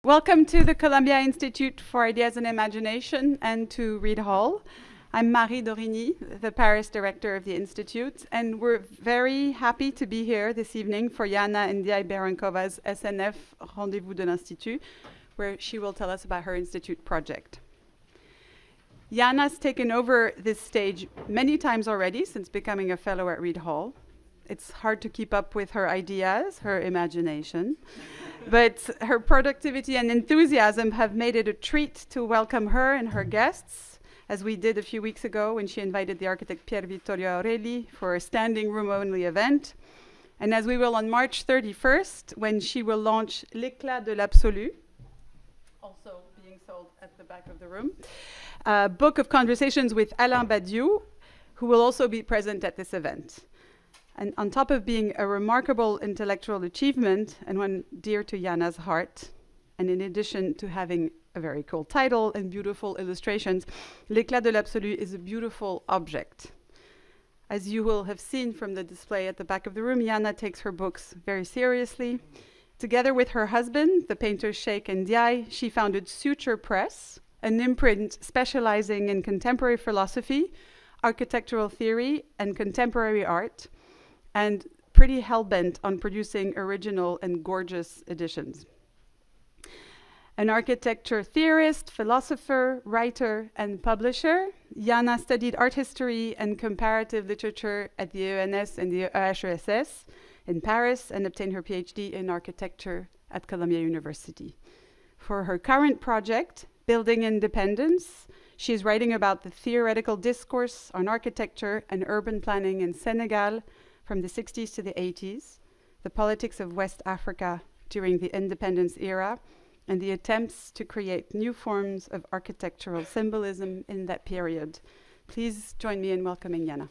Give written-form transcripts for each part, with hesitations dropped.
Welcome to the Columbia Institute for Ideas and Imagination and to Reed Hall. I'm Marie Dorigny, the Paris director of the Institute, and we're very happy to be here this evening for Jana Ndiaye Berankova's SNF Rendez-Vous de l'Institut, where she will tell us about her Institute project. Jana's taken over this stage many times already since becoming a fellow at Reed Hall. It's hard to keep up with her ideas, her imagination. But her productivity and enthusiasm have made it a treat to welcome her and her guests, as we did a few weeks ago when she invited the architect Pier Vittorio Aureli for a standing room-only event, and as we will on March 31st when she will launch L'École de l'Absolu, also being sold at the back of the room, a book of conversations with Alain Badiou, who will also be present at this event. And on top of being a remarkable intellectual achievement and one dear to Jana's heart, and in addition to having a very cool title and beautiful illustrations, L'École de l'Absolu is a beautiful object. As you will have seen from the display at the back of the room, Jana takes her books very seriously. Together with her husband, the painter Sheikh Ndiaye, she founded Suture Press, an imprint specializing in contemporary philosophy, architectural theory, and contemporary art, and pretty hell-bent on producing original and gorgeous editions. An architecture theorist, philosopher, writer, and publisher, Jana studied art history and comparative literature at the ENS and the EHESS in Paris and obtained her PhD in architecture at Columbia University. For her current project, Building Independence, she is writing about the theoretical discourse on architecture and urban planning in Senegal from the 60s to the 80s, the politics of West Africa during the independence era, and the attempts to create new forms of architectural symbolism in that period. Please join me in welcoming Jana.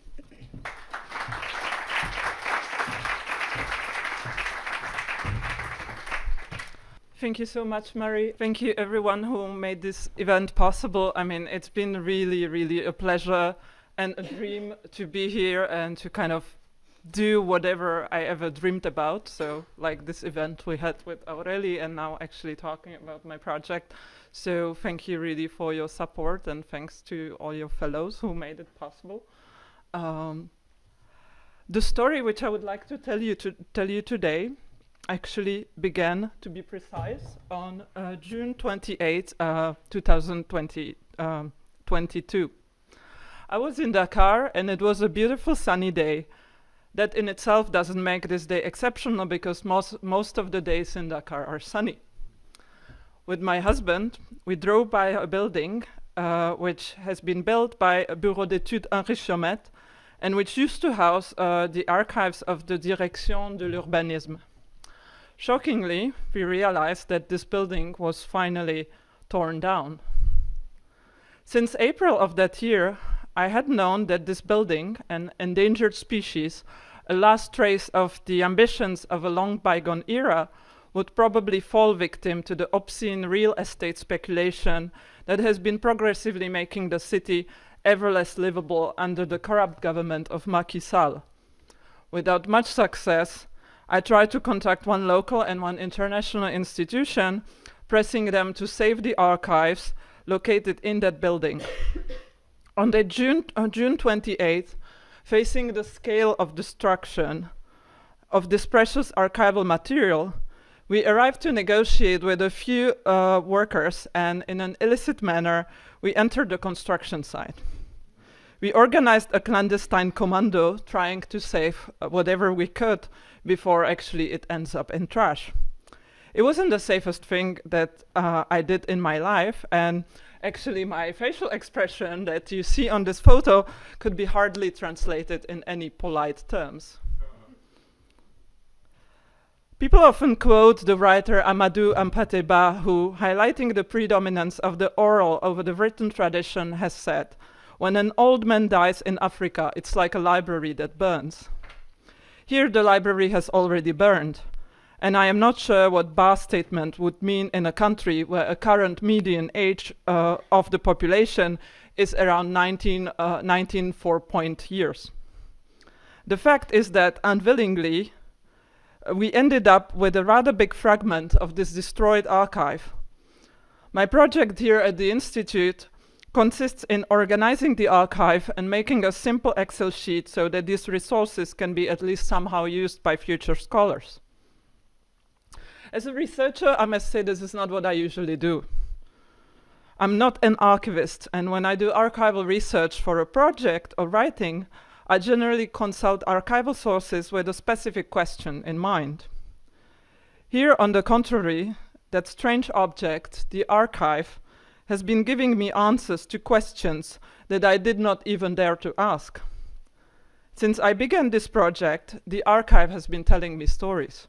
Thank you so much, Marie. Thank you everyone who made this event possible. I mean, it's been really, really a pleasure and a dream to be here and to kind of do whatever I ever dreamed about. So like this event we had with Aureli and now actually talking about my project. So thank you really for your support and thanks to all your fellows who made it possible. The story which I would like to tell you today actually began, to be precise, on June 28, 2022. I was in Dakar and it was a beautiful sunny day. That in itself doesn't make this day exceptional because most of the days in Dakar are sunny. With my husband, we drove by a building which has been built by a Bureau d'études Henri Chaumet and which used to house the archives of the Direction de l'Urbanisme. Shockingly, we realized that this building was finally torn down. Since April of that year, I had known that this building, an endangered species, a last trace of the ambitions of a long bygone era, would probably fall victim to the obscene real estate speculation that has been progressively making the city ever less livable under the corrupt government of Macky Sall. Without much success, I tried to contact one local and one international institution, pressing them to save the archives located in that building. On June 28th, facing the scale of destruction of this precious archival material, we arrived to negotiate with a few workers, and in an illicit manner, we entered the construction site. We organized a clandestine commando trying to save whatever we could before actually it ends up in trash. It wasn't the safest thing that I did in my life, and actually my facial expression that you see on this photo could be hardly translated in any polite terms. People often quote the writer Amadou Hampâté-Bâ, who, highlighting the predominance of the oral over the written tradition, has said, "When an old man dies in Africa, it's like a library that burns." Here the library has already burned, and I am not sure what Bâ's statement would mean in a country where a current median age of the population is around 19.4 years. The fact is that unwillingly, we ended up with a rather big fragment of this destroyed archive, My project here at the Institute consists in organizing the archive and making a simple Excel sheet so that these resources can be at least somehow used by future scholars. As a researcher, I must say this is not what I usually do. I'm not an archivist, and when I do archival research for a project or writing, I generally consult archival sources with a specific question in mind. Here, on the contrary, that strange object, the archive, has been giving me answers to questions that I did not even dare to ask. Since I began this project, the archive has been telling me stories.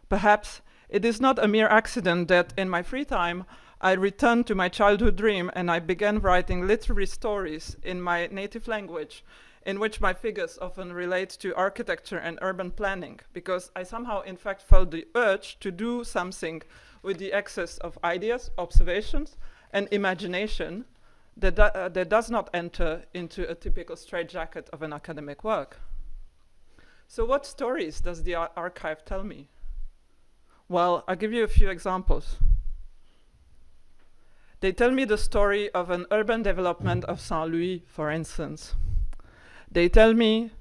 Perhaps it is not a mere accident that in my free time I returned to my childhood dream and I began writing literary stories in my native language, in which my figures often relate to architecture and urban planning, because I somehow in fact felt the urge to do something with the excess of ideas, observations, and imagination that does not enter into a typical straitjacket of an academic work. So what stories does the archive tell me? Well, I'll give you a few examples. They tell me the story of an urban development of Saint-Louis, for instance. They tell me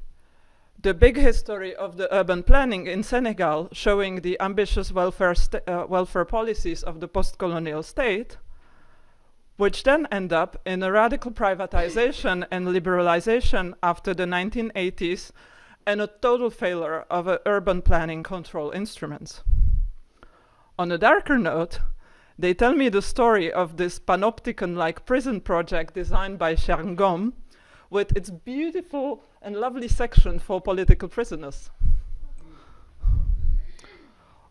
the big history of the urban planning in Senegal, showing the ambitious welfare policies of the post-colonial state, which then end up in a radical privatization and liberalization after the 1980s and a total failure of urban planning control instruments. On a darker note, they tell me the story of this panopticon-like prison project designed by Sherngom, with its beautiful and lovely section for political prisoners.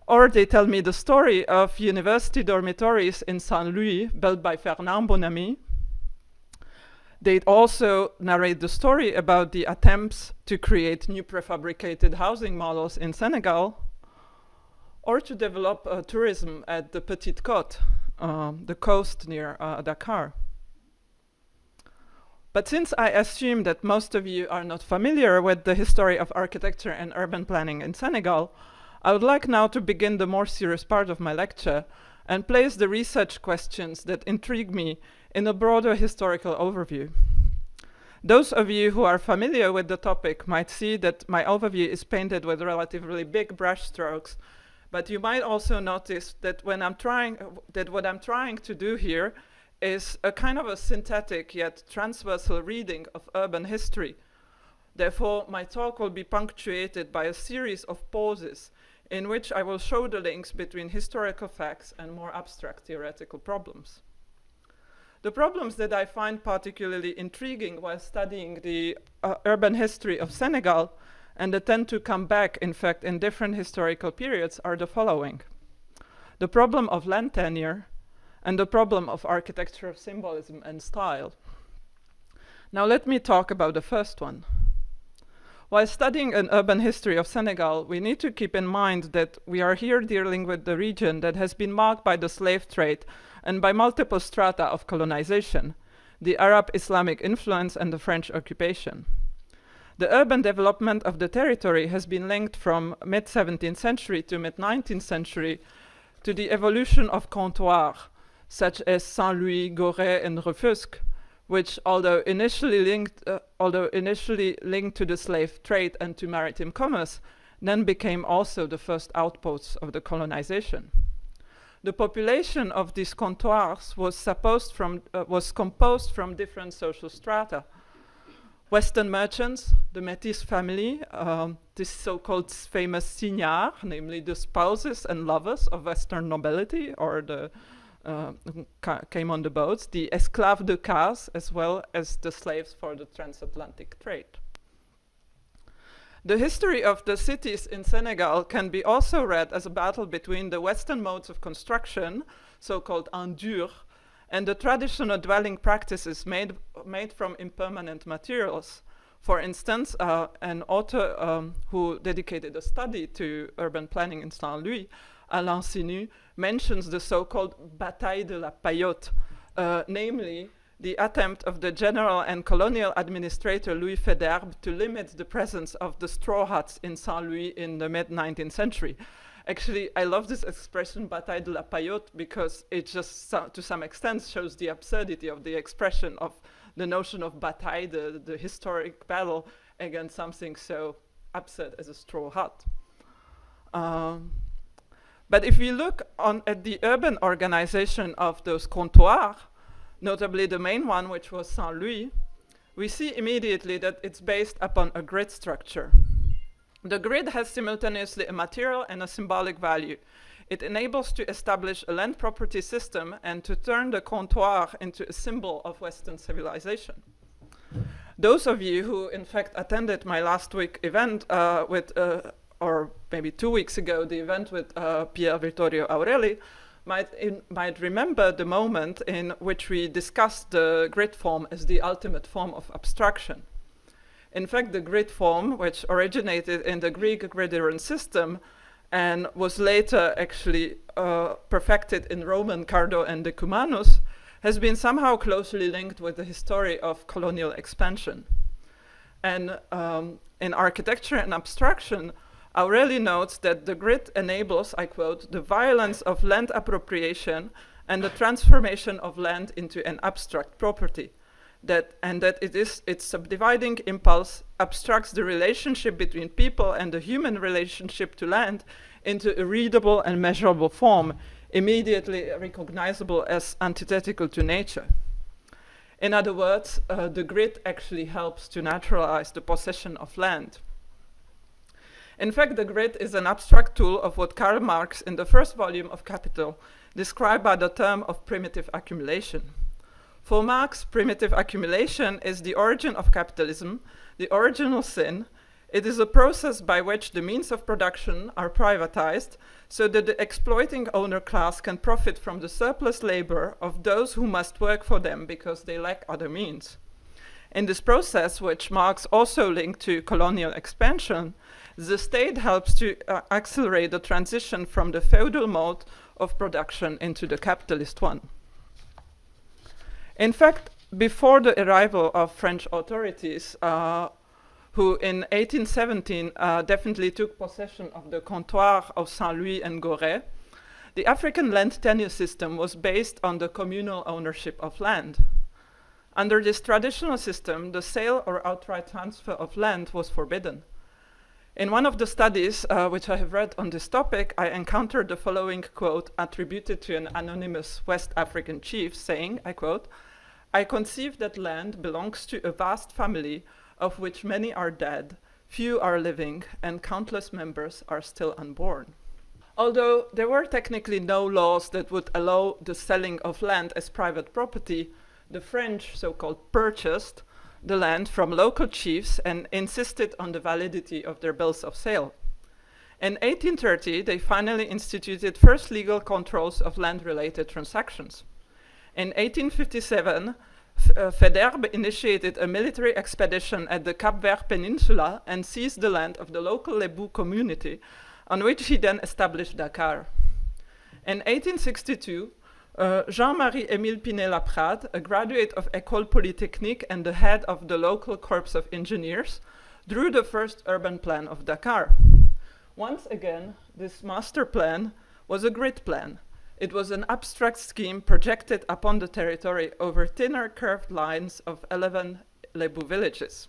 Or they tell me the story of university dormitories in Saint-Louis, built by Fernand Bonamy. They also narrate the story about the attempts to create new prefabricated housing models in Senegal, or to develop tourism at the Petite Côte, the coast near Dakar. But since I assume that most of you are not familiar with the history of architecture and urban planning in Senegal, I would like now to begin the more serious part of my lecture and place the research questions that intrigue me in a broader historical overview. Those of you who are familiar with the topic might see that my overview is painted with relatively big brush strokes, but you might also notice that what I'm trying to do here is a kind of a synthetic yet transversal reading of urban history. Therefore, my talk will be punctuated by a series of pauses in which I will show the links between historical facts and more abstract theoretical problems. The problems that I find particularly intriguing while studying the urban history of Senegal, and that tend to come back, in fact, in different historical periods, are the following: the problem of land tenure and the problem of architectural symbolism and style. Now let me talk about the first one. While studying an urban history of Senegal, we need to keep in mind that we are here dealing with the region that has been marked by the slave trade and by multiple strata of colonization, the Arab-Islamic influence and the French occupation. The urban development of the territory has been linked from mid-17th century to mid-19th century to the evolution of comptoirs, such as Saint-Louis, Gorée, and Rufisque, which, although initially linked to the slave trade and to maritime commerce, then became also the first outposts of the colonization. The population of these comptoirs was composed from different social strata. Western merchants, the Métis family, this so-called famous signards, namely the spouses and lovers of Western nobility, or the came on the boats, the esclaves de casse, as well as the slaves for the transatlantic trade. The history of the cities in Senegal can be also read as a battle between the Western modes of construction, so-called en dur, and the traditional dwelling practices made from impermanent materials. For instance, an author who dedicated a study to urban planning in Saint-Louis, Alain Sinu, mentions the so-called bataille de la paillote, namely the attempt of the general and colonial administrator Louis Faidherbe to limit the presence of the straw huts in Saint-Louis in the mid-19th century. Actually, I love this expression bataille de la paillote because it just to some extent shows the absurdity of the expression of the notion of bataille, the historic battle against something so absurd as a straw hut. But if we look at the urban organization of those comptoirs, notably the main one, which was Saint-Louis, we see immediately that it's based upon a grid structure. The grid has simultaneously a material and a symbolic value. It enables to establish a land property system and to turn the comptoir into a symbol of Western civilization. Those of you who, in fact, attended my last week event or maybe 2 weeks ago, the event with Pier Vittorio Aureli, might remember the moment in which we discussed the grid form as the ultimate form of abstraction. In fact, the grid form, which originated in the Greek gridiron system and was later actually perfected in Roman Cardo and Decumanus, has been somehow closely linked with the history of colonial expansion. And in architecture and abstraction, Aureli notes that the grid enables, I quote, the violence of land appropriation and the transformation of land into an abstract property. That its subdividing impulse abstracts the relationship between people and the human relationship to land into a readable and measurable form, immediately recognizable as antithetical to nature. In other words, the grid actually helps to naturalize the possession of land. In fact, the grid is an abstract tool of what Karl Marx, in the first volume of Capital, described by the term of primitive accumulation. For Marx, primitive accumulation is the origin of capitalism, the original sin. It is a process by which the means of production are privatized so that the exploiting owner class can profit from the surplus labor of those who must work for them because they lack other means. In this process, which Marx also linked to colonial expansion, the state helps to accelerate the transition from the feudal mode of production into the capitalist one. In fact, before the arrival of French authorities, who in 1817 definitely took possession of the comptoir of Saint-Louis and Gorée, the African land tenure system was based on the communal ownership of land. Under this traditional system, the sale or outright transfer of land was forbidden. In one of the studies which I have read on this topic, I encountered the following quote attributed to an anonymous West African chief saying, I quote, "I conceive that land belongs to a vast family of which many are dead, few are living, and countless members are still unborn." Although there were technically no laws that would allow the selling of land as private property, the French so-called purchased the land from local chiefs and insisted on the validity of their bills of sale. In 1830, they finally instituted first legal controls of land-related transactions. In 1857, Federbe initiated a military expedition at the Cap Vert Peninsula and seized the land of the local Lebu community, on which he then established Dakar. In 1862, Jean-Marie Émile Pinet-Laprade, a graduate of École Polytechnique and the head of the local corps of engineers, drew the first urban plan of Dakar. Once again, this master plan was a grid plan. It was an abstract scheme projected upon the territory over thinner curved lines of 11 Lebu villages.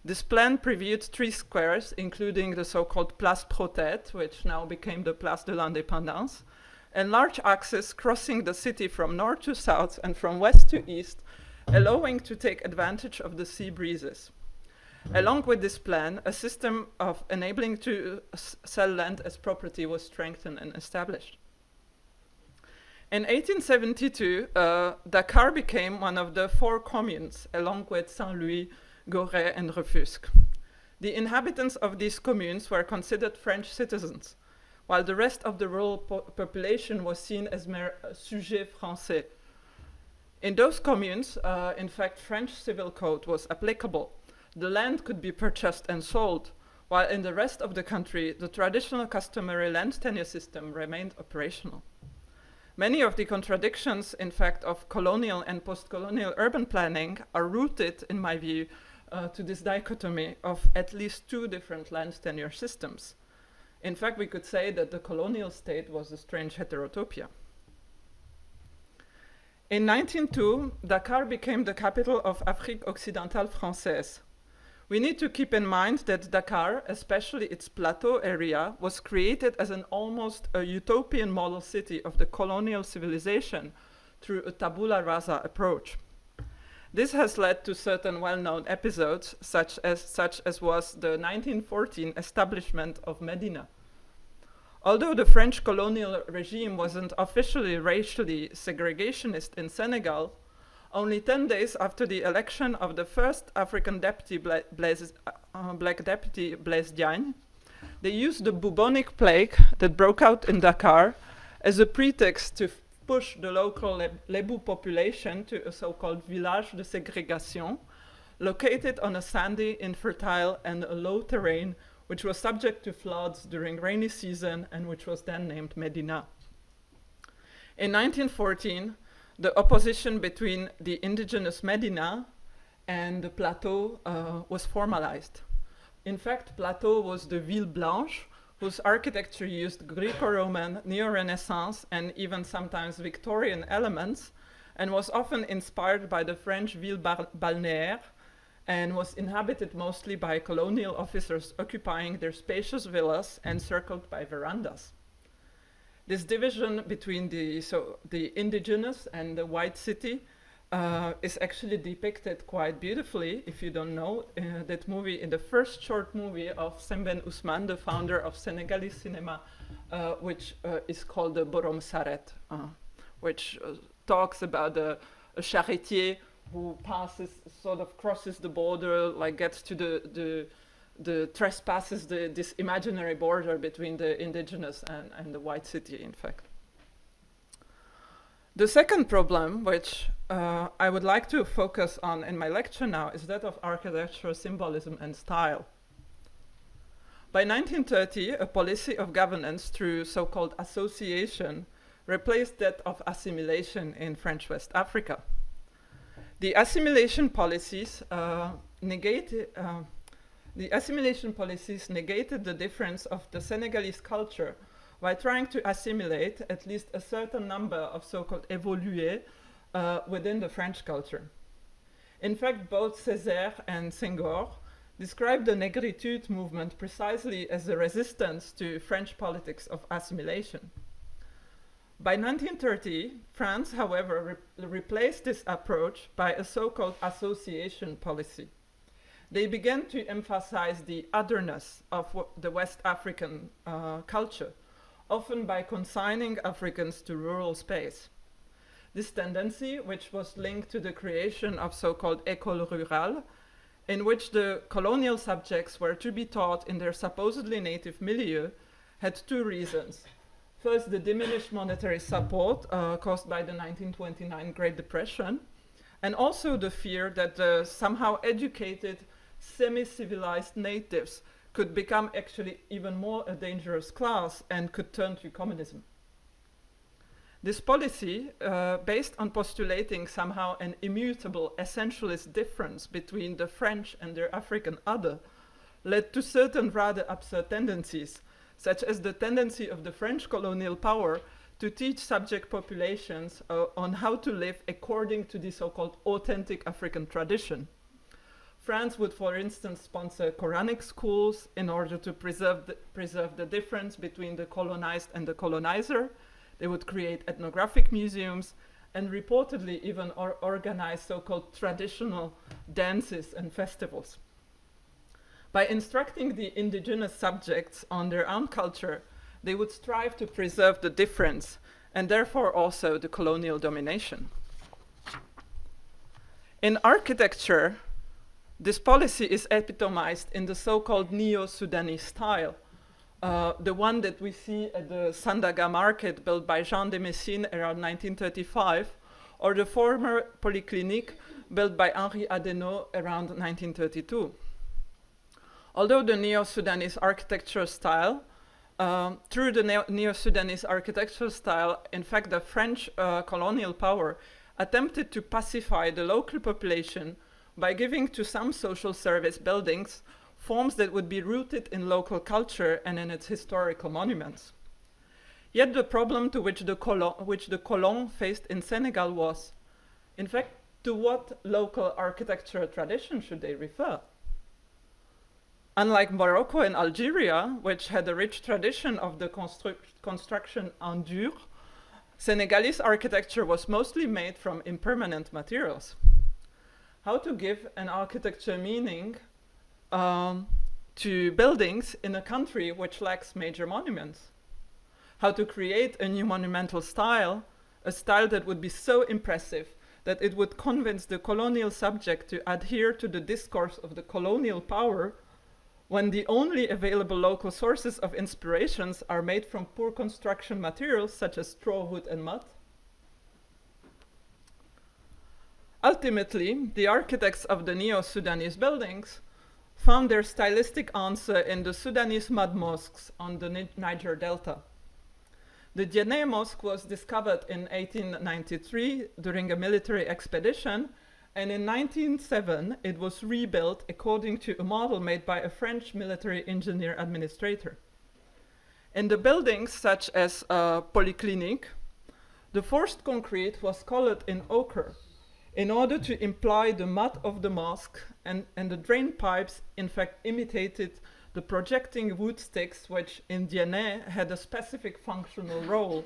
This plan previewed 3 squares, including the so-called Place Protet, which now became the Place de l'Indépendance, and large axes crossing the city from north to south and from west to east, allowing to take advantage of the sea breezes. Along with this plan, a system of enabling to sell land as property was strengthened and established. In 1872, Dakar became one of the 4 communes, along with Saint-Louis, Gorée, and Rufisque. The inhabitants of these communes were considered French citizens, while the rest of the rural population was seen as mere sujets français. In those communes, in fact, French civil code was applicable. The land could be purchased and sold, while in the rest of the country, the traditional customary land tenure system remained operational. Many of the contradictions, in fact, of colonial and post-colonial urban planning are rooted, in my view, to this dichotomy of at least 2 different land tenure systems. In fact, we could say that the colonial state was a strange heterotopia. In 1902, Dakar became the capital of Afrique occidentale française. We need to keep in mind that Dakar, especially its plateau area, was created as an almost a utopian model city of the colonial civilization through a tabula rasa approach. This has led to certain well-known episodes, such as was the 1914 establishment of Medina. Although the French colonial regime wasn't officially racially segregationist in Senegal, only 10 days after the election of the first African deputy, black deputy Blaise Diagne, they used the bubonic plague that broke out in Dakar as a pretext to push the local Lebu population to a so-called village de ségrégation, located on a sandy, infertile, and a low terrain, which was subject to floods during rainy season and which was then named Medina. In 1914, the opposition between the indigenous Medina and the plateau was formalized. In fact, plateau was the Ville Blanche, whose architecture used Greco-Roman, Neo-Renaissance, and even sometimes Victorian elements, and was often inspired by the French ville balnéaire, and was inhabited mostly by colonial officers occupying their spacious villas encircled by verandas. This division between the indigenous and the white city is actually depicted quite beautifully. If you don't know, that movie, in the first short movie of Sembène Ousmane, the founder of Senegalese cinema, which is called the Borom Saret, which talks about a charretier who crosses the border, like gets to the trespasses this imaginary border between the indigenous and the white city, in fact. The second problem, which I would like to focus on in my lecture now, is that of architectural symbolism and style. By 1930, a policy of governance through so-called association replaced that of assimilation in French West Africa. The assimilation policies negated the difference of the Senegalese culture by trying to assimilate at least a certain number of so-called évolués within the French culture. In fact, both Césaire and Senghor described the Négritude movement precisely as a resistance to French politics of assimilation. By 1930, France, however, replaced this approach by a so-called association policy. They began to emphasize the otherness of the West African culture, often by consigning Africans to rural space. This tendency, which was linked to the creation of so-called École rurale, in which the colonial subjects were to be taught in their supposedly native milieu, had two reasons. First, the diminished monetary support caused by the 1929 Great Depression, and also the fear that the somehow educated, semi-civilized natives could become actually even more a dangerous class and could turn to communism. This policy, based on postulating somehow an immutable essentialist difference between the French and their African other, led to certain rather absurd tendencies, such as the tendency of the French colonial power to teach subject populations on how to live according to the so-called authentic African tradition. France would, for instance, sponsor Quranic schools in order to preserve the difference between the colonized and the colonizer. They would create ethnographic museums and reportedly even organize so-called traditional dances and festivals. By instructing the indigenous subjects on their own culture, they would strive to preserve the difference and therefore also the colonial domination. In architecture, this policy is epitomized in the so-called Neo-Sudanese style, the one that we see at the Sandaga market built by Jean de Messine around 1935, or the former polyclinique built by Henri Adenau around 1932. Although the Neo-Sudanese architectural style, through the Neo-Sudanese architectural style, in fact, the French colonial power attempted to pacify the local population by giving to some social service buildings forms that would be rooted in local culture and in its historical monuments. Yet the problem to which the colon faced in Senegal was, in fact, to what local architectural tradition should they refer? Unlike Morocco and Algeria, which had a rich tradition of the construction en dur, Senegalese architecture was mostly made from impermanent materials. How to give an architecture meaning to buildings in a country which lacks major monuments? How to create a new monumental style, a style that would be so impressive that it would convince the colonial subject to adhere to the discourse of the colonial power, when the only available local sources of inspirations are made from poor construction materials such as straw, wood, and mud? Ultimately, the architects of the Neo-Sudanese buildings found their stylistic answer in the Sudanese mud mosques on the Niger Delta. The Djenné Mosque was discovered in 1893 during a military expedition, and in 1907 it was rebuilt according to a model made by a French military engineer administrator. In the buildings such as Polyclinique, the forced concrete was colored in ochre in order to imply the mud of the mosque, and the drain pipes in fact imitated the projecting wood sticks, which in Djenné had a specific functional role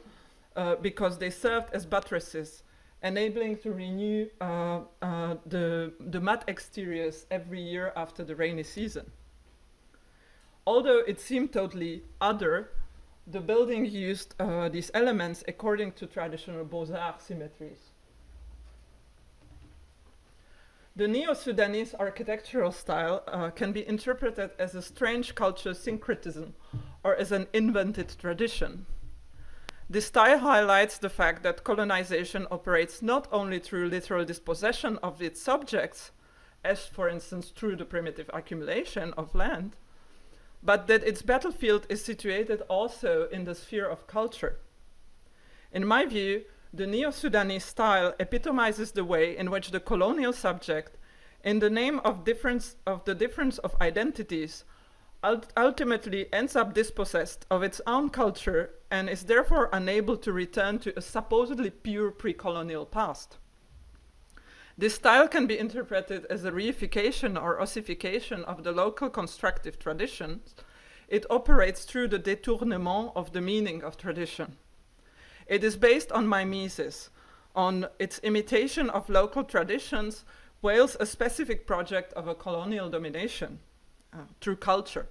because they served as buttresses, enabling to renew the mud exteriors every year after the rainy season. Although it seemed totally other, the building used these elements according to traditional Beaux-Arts symmetries. The Neo-Sudanese architectural style can be interpreted as a strange culture syncretism or as an invented tradition. This style highlights the fact that colonization operates not only through literal dispossession of its subjects, as for instance through the primitive accumulation of land, but that its battlefield is situated also in the sphere of culture. In my view, the Neo-Sudanese style epitomizes the way in which the colonial subject, in the name of the difference of identities, ultimately ends up dispossessed of its own culture and is therefore unable to return to a supposedly pure pre-colonial past. This style can be interpreted as a reification or ossification of the local constructive traditions. It operates through the détournement of the meaning of tradition. It is based on mimesis, on its imitation of local traditions, whilst a specific project of a colonial domination through culture.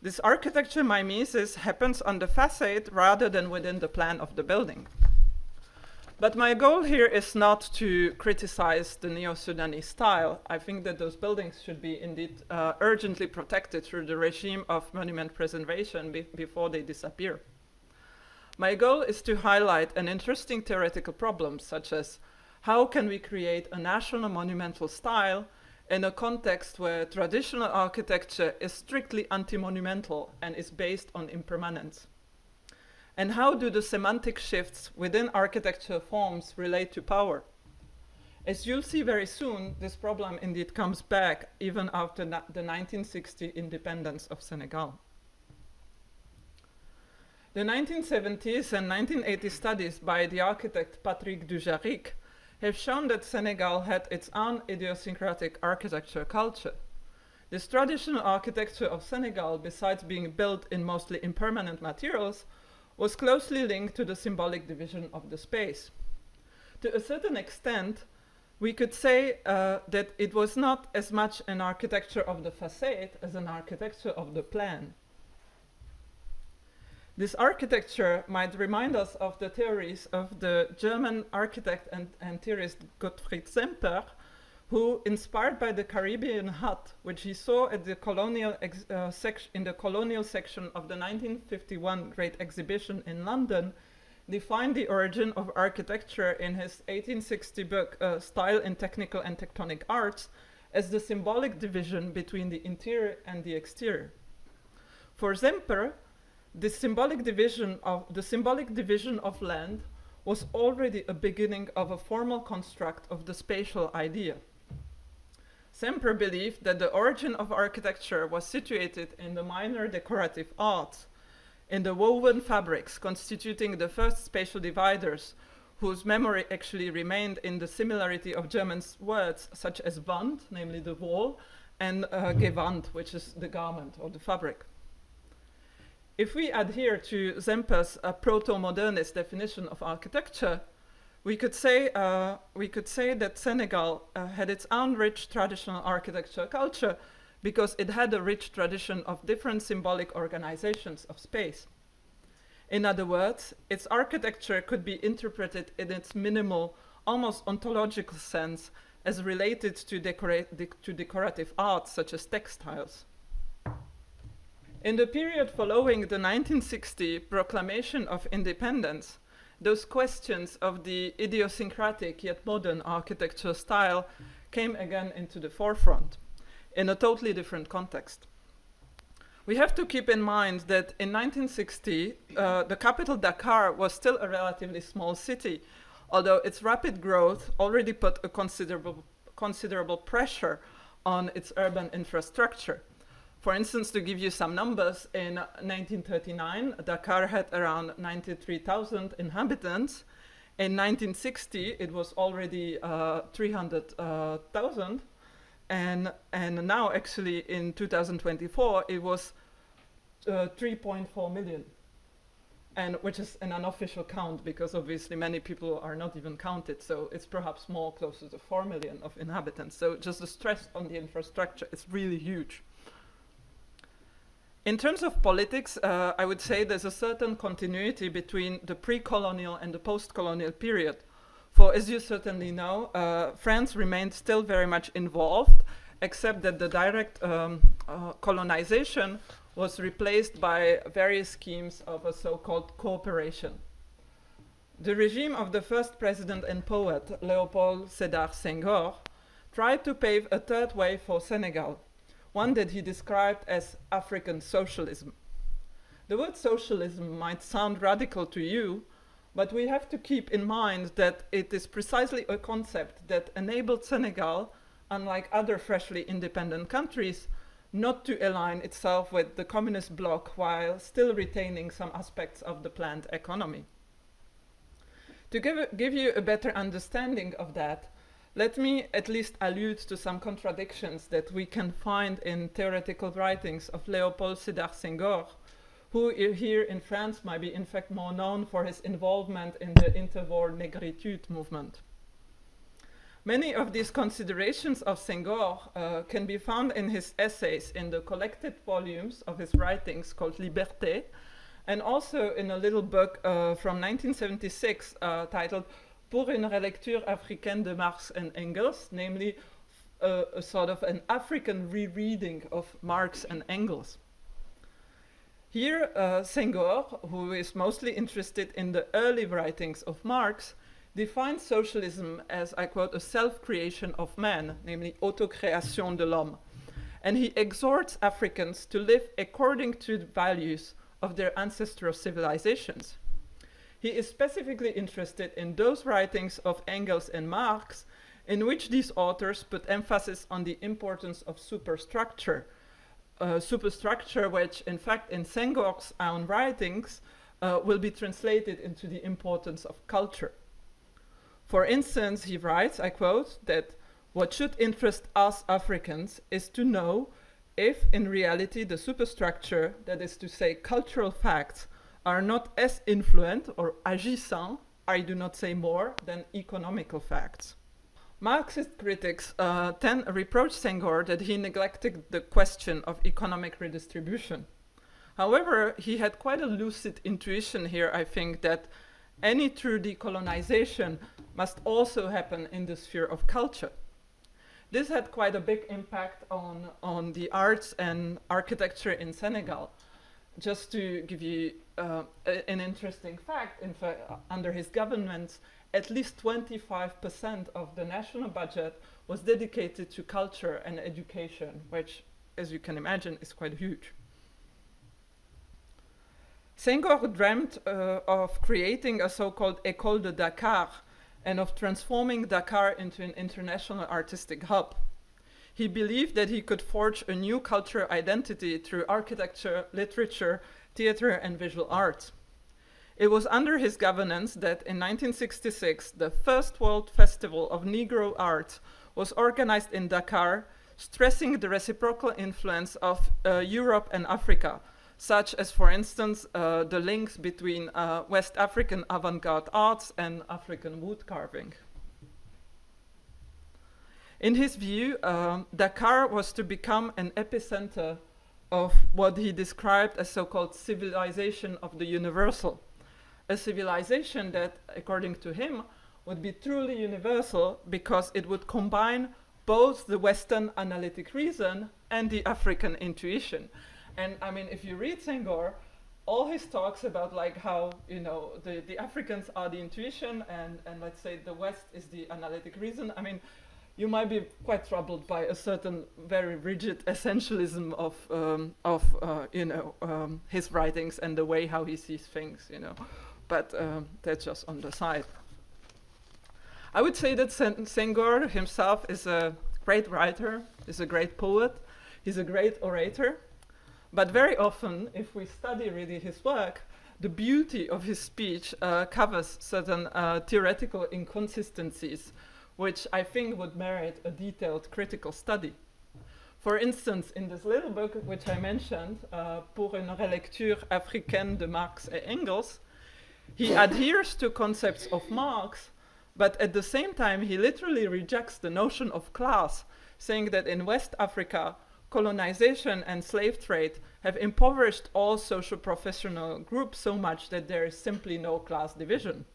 This architecture mimesis happens on the facade rather than within the plan of the building. But my goal here is not to criticize the Neo-Sudanese style. I think that those buildings should be indeed urgently protected through the regime of monument preservation before they disappear. My goal is to highlight an interesting theoretical problem, such as how can we create a national monumental style in a context where traditional architecture is strictly anti-monumental and is based on impermanence? And how do the semantic shifts within architectural forms relate to power? As you'll see very soon, this problem indeed comes back even after the 1960 independence of Senegal. The 1970s and 1980s studies by the architect Patrick Dujarric have shown that Senegal had its own idiosyncratic architecture culture. This traditional architecture of Senegal, besides being built in mostly impermanent materials, was closely linked to the symbolic division of the space. To a certain extent, we could say that it was not as much an architecture of the facade as an architecture of the plan. This architecture might remind us of the theories of the German architect and theorist Gottfried Semper, who, inspired by the Caribbean hut, which he saw at the in the colonial section of the 1951 Great Exhibition in London, defined the origin of architecture in his 1860 book, Style in Technical and Tectonic Arts, as the symbolic division between the interior and the exterior. For Semper, the symbolic division of land was already a beginning of a formal construct of the spatial idea. Semper believed that the origin of architecture was situated in the minor decorative arts, in the woven fabrics constituting the first spatial dividers, whose memory actually remained in the similarity of German words such as Wand, namely the wall, and Gewand, which is the garment or the fabric. If we adhere to Semper's proto-modernist definition of architecture, we could say that Senegal had its own rich traditional architecture culture because it had a rich tradition of different symbolic organizations of space. In other words, its architecture could be interpreted in its minimal, almost ontological sense as related to decorative arts such as textiles. In the period following the 1960 proclamation of independence, those questions of the idiosyncratic yet modern architecture style came again into the forefront in a totally different context. We have to keep in mind that in 1960, the capital Dakar was still a relatively small city, although its rapid growth already put a considerable pressure on its urban infrastructure. For instance, to give you some numbers, in 1939, Dakar had around 93,000 inhabitants. In 1960, it was already 300,000. And now, actually, in 2024, it was 3.4 million, and which is an unofficial count because obviously many people are not even counted. So it's perhaps more closer to 4 million of inhabitants. So just the stress on the infrastructure is really huge. In terms of politics, I would say there's a certain continuity between the pre-colonial and the post-colonial period. For, as you certainly know, France remained still very much involved, except that the direct colonization was replaced by various schemes of a so-called cooperation. The regime of the first president and poet, Léopold Sédar Senghor, tried to pave a third way for Senegal, one that he described as African socialism. The word socialism might sound radical to you, but we have to keep in mind that it is precisely a concept that enabled Senegal, unlike other freshly independent countries, not to align itself with the communist bloc while still retaining some aspects of the planned economy. To give you a better understanding of that, let me at least allude to some contradictions that we can find in theoretical writings of Léopold Sédar Senghor, who here in France might be in fact more known for his involvement in the interwar négritude movement. Many of these considerations of Senghor can be found in his essays in the collected volumes of his writings called Liberté, and also in a little book from 1976 titled Pour une relecture africaine de Marx and Engels, namely a sort of an African rereading of Marx and Engels. Here, Senghor, who is mostly interested in the early writings of Marx, defines socialism as, I quote, a self-creation of man, namely autocréation de l'homme. And he exhorts Africans to live according to the values of their ancestral civilizations. He is specifically interested in those writings of Engels and Marx in which these authors put emphasis on the importance of superstructure, superstructure which, in fact, in Senghor's own writings, will be translated into the importance of culture. For instance, he writes, I quote, that what should interest us Africans is to know if, in reality, the superstructure, that is to say, cultural facts, are not as influent or agissant, I do not say more, than economical facts. Marxist critics reproach Senghor that he neglected the question of economic redistribution. However, he had quite a lucid intuition here, I think, that any true decolonization must also happen in the sphere of culture. This had quite a big impact on the arts and architecture in Senegal. Just to give you an interesting fact, in fact, under his government, at least 25% of the national budget was dedicated to culture and education, which, as you can imagine, is quite huge. Senghor dreamt of creating a so-called École de Dakar and of transforming Dakar into an international artistic hub. He believed that he could forge a new cultural identity through architecture, literature, theater, and visual art. It was under his governance that in 1966, the first World Festival of Negro Art was organized in Dakar, stressing the reciprocal influence of Europe and Africa, such as, for instance, the links between West African avant-garde arts and African wood carving. In his view, Dakar was to become an epicenter of what he described as so-called civilization of the universal. A civilization that, according to him, would be truly universal because it would combine both the Western analytic reason and the African intuition. And I mean, if you read Senghor, all his talks about like how, you know, the Africans are the intuition and let's say the West is the analytic reason. I mean, you might be quite troubled by a certain very rigid essentialism of his writings and the way how he sees things, you know. But that's just on the side. I would say that Senghor himself is a great writer, is a great poet, he's a great orator. But very often, if we study really his work, the beauty of his speech covers certain theoretical inconsistencies, which I think would merit a detailed critical study. For instance, in this little book which I mentioned, Pour une relecture africaine de Marx et Engels, he adheres to concepts of Marx, but at the same time he literally rejects the notion of class, saying that in West Africa, colonization and slave trade have impoverished all socio-professional groups so much that there is simply no class division.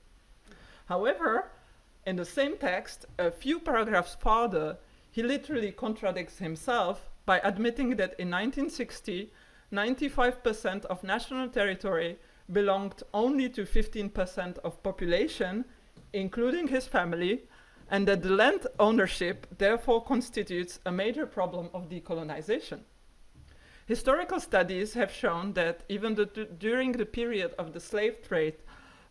However, in the same text, a few paragraphs further, he literally contradicts himself by admitting that in 1960, 95% of national territory belonged only to 15% of population, including his family, and that the land ownership therefore constitutes a major problem of decolonization. Historical studies have shown that even during the period of the slave trade,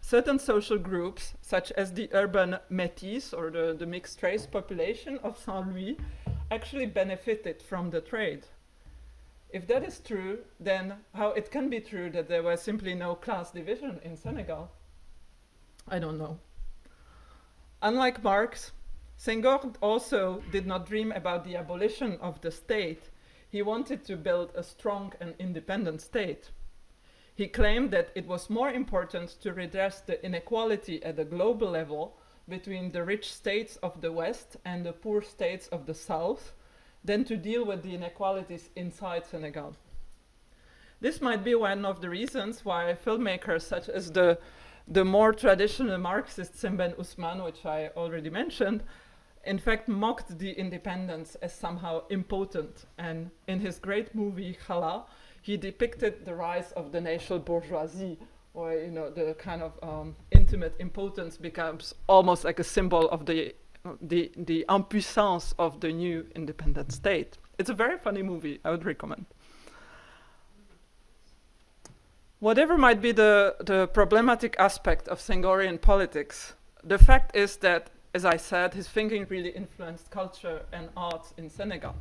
certain social groups, such as the urban métis or the mixed race population of Saint-Louis, actually benefited from the trade. If that is true, then how it can be true that there was simply no class division in Senegal? I don't know. Unlike Marx, Senghor also did not dream about the abolition of the state. He wanted to build a strong and independent state. He claimed that it was more important to redress the inequality at a global level between the rich states of the West and the poor states of the South than to deal with the inequalities inside Senegal. This might be one of the reasons why filmmakers such as the more traditional Marxist Sembène Ousmane, which I already mentioned, in fact mocked the independence as somehow impotent. And in his great movie Khala, he depicted the rise of the national bourgeoisie, where, you know, the kind of intimate impotence becomes almost like a symbol of the impuissance of the new independent state. It's a very funny movie, I would recommend. Whatever might be the problematic aspect of Senghorian politics, the fact is that, as I said, his thinking really influenced culture and art in Senegal.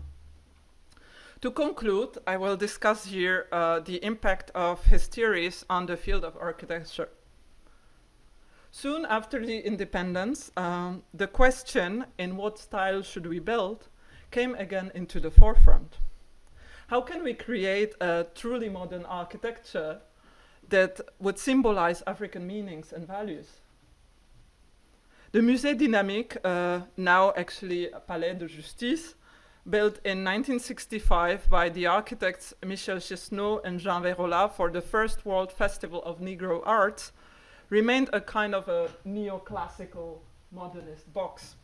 To conclude, I will discuss here the impact of his theories on the field of architecture. Soon after the independence, the question, in what style should we build, came again into the forefront. How can we create a truly modern architecture that would symbolize African meanings and values? The Musée Dynamique, now actually Palais de Justice, built in 1965 by the architects Michel Chesneau and Jean Vérola for the first World Festival of Negro Arts, remained a kind of a neoclassical modernist box.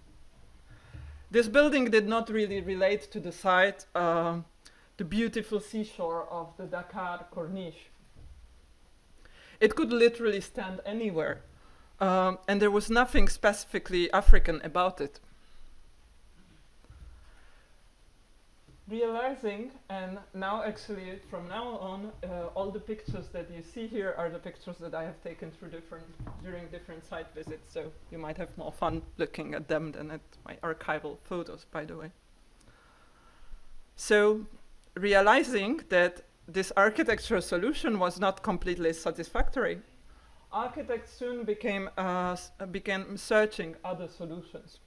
This building did not really relate to the site, the beautiful seashore of the Dakar Corniche. It could literally stand anywhere, and there was nothing specifically African about it. Realizing, and now actually from now on, all the pictures that you see here are the pictures that I have taken during different site visits, so you might have more fun looking at them than at my archival photos, by the way. So realizing that this architectural solution was not completely satisfactory, architects soon began searching other solutions.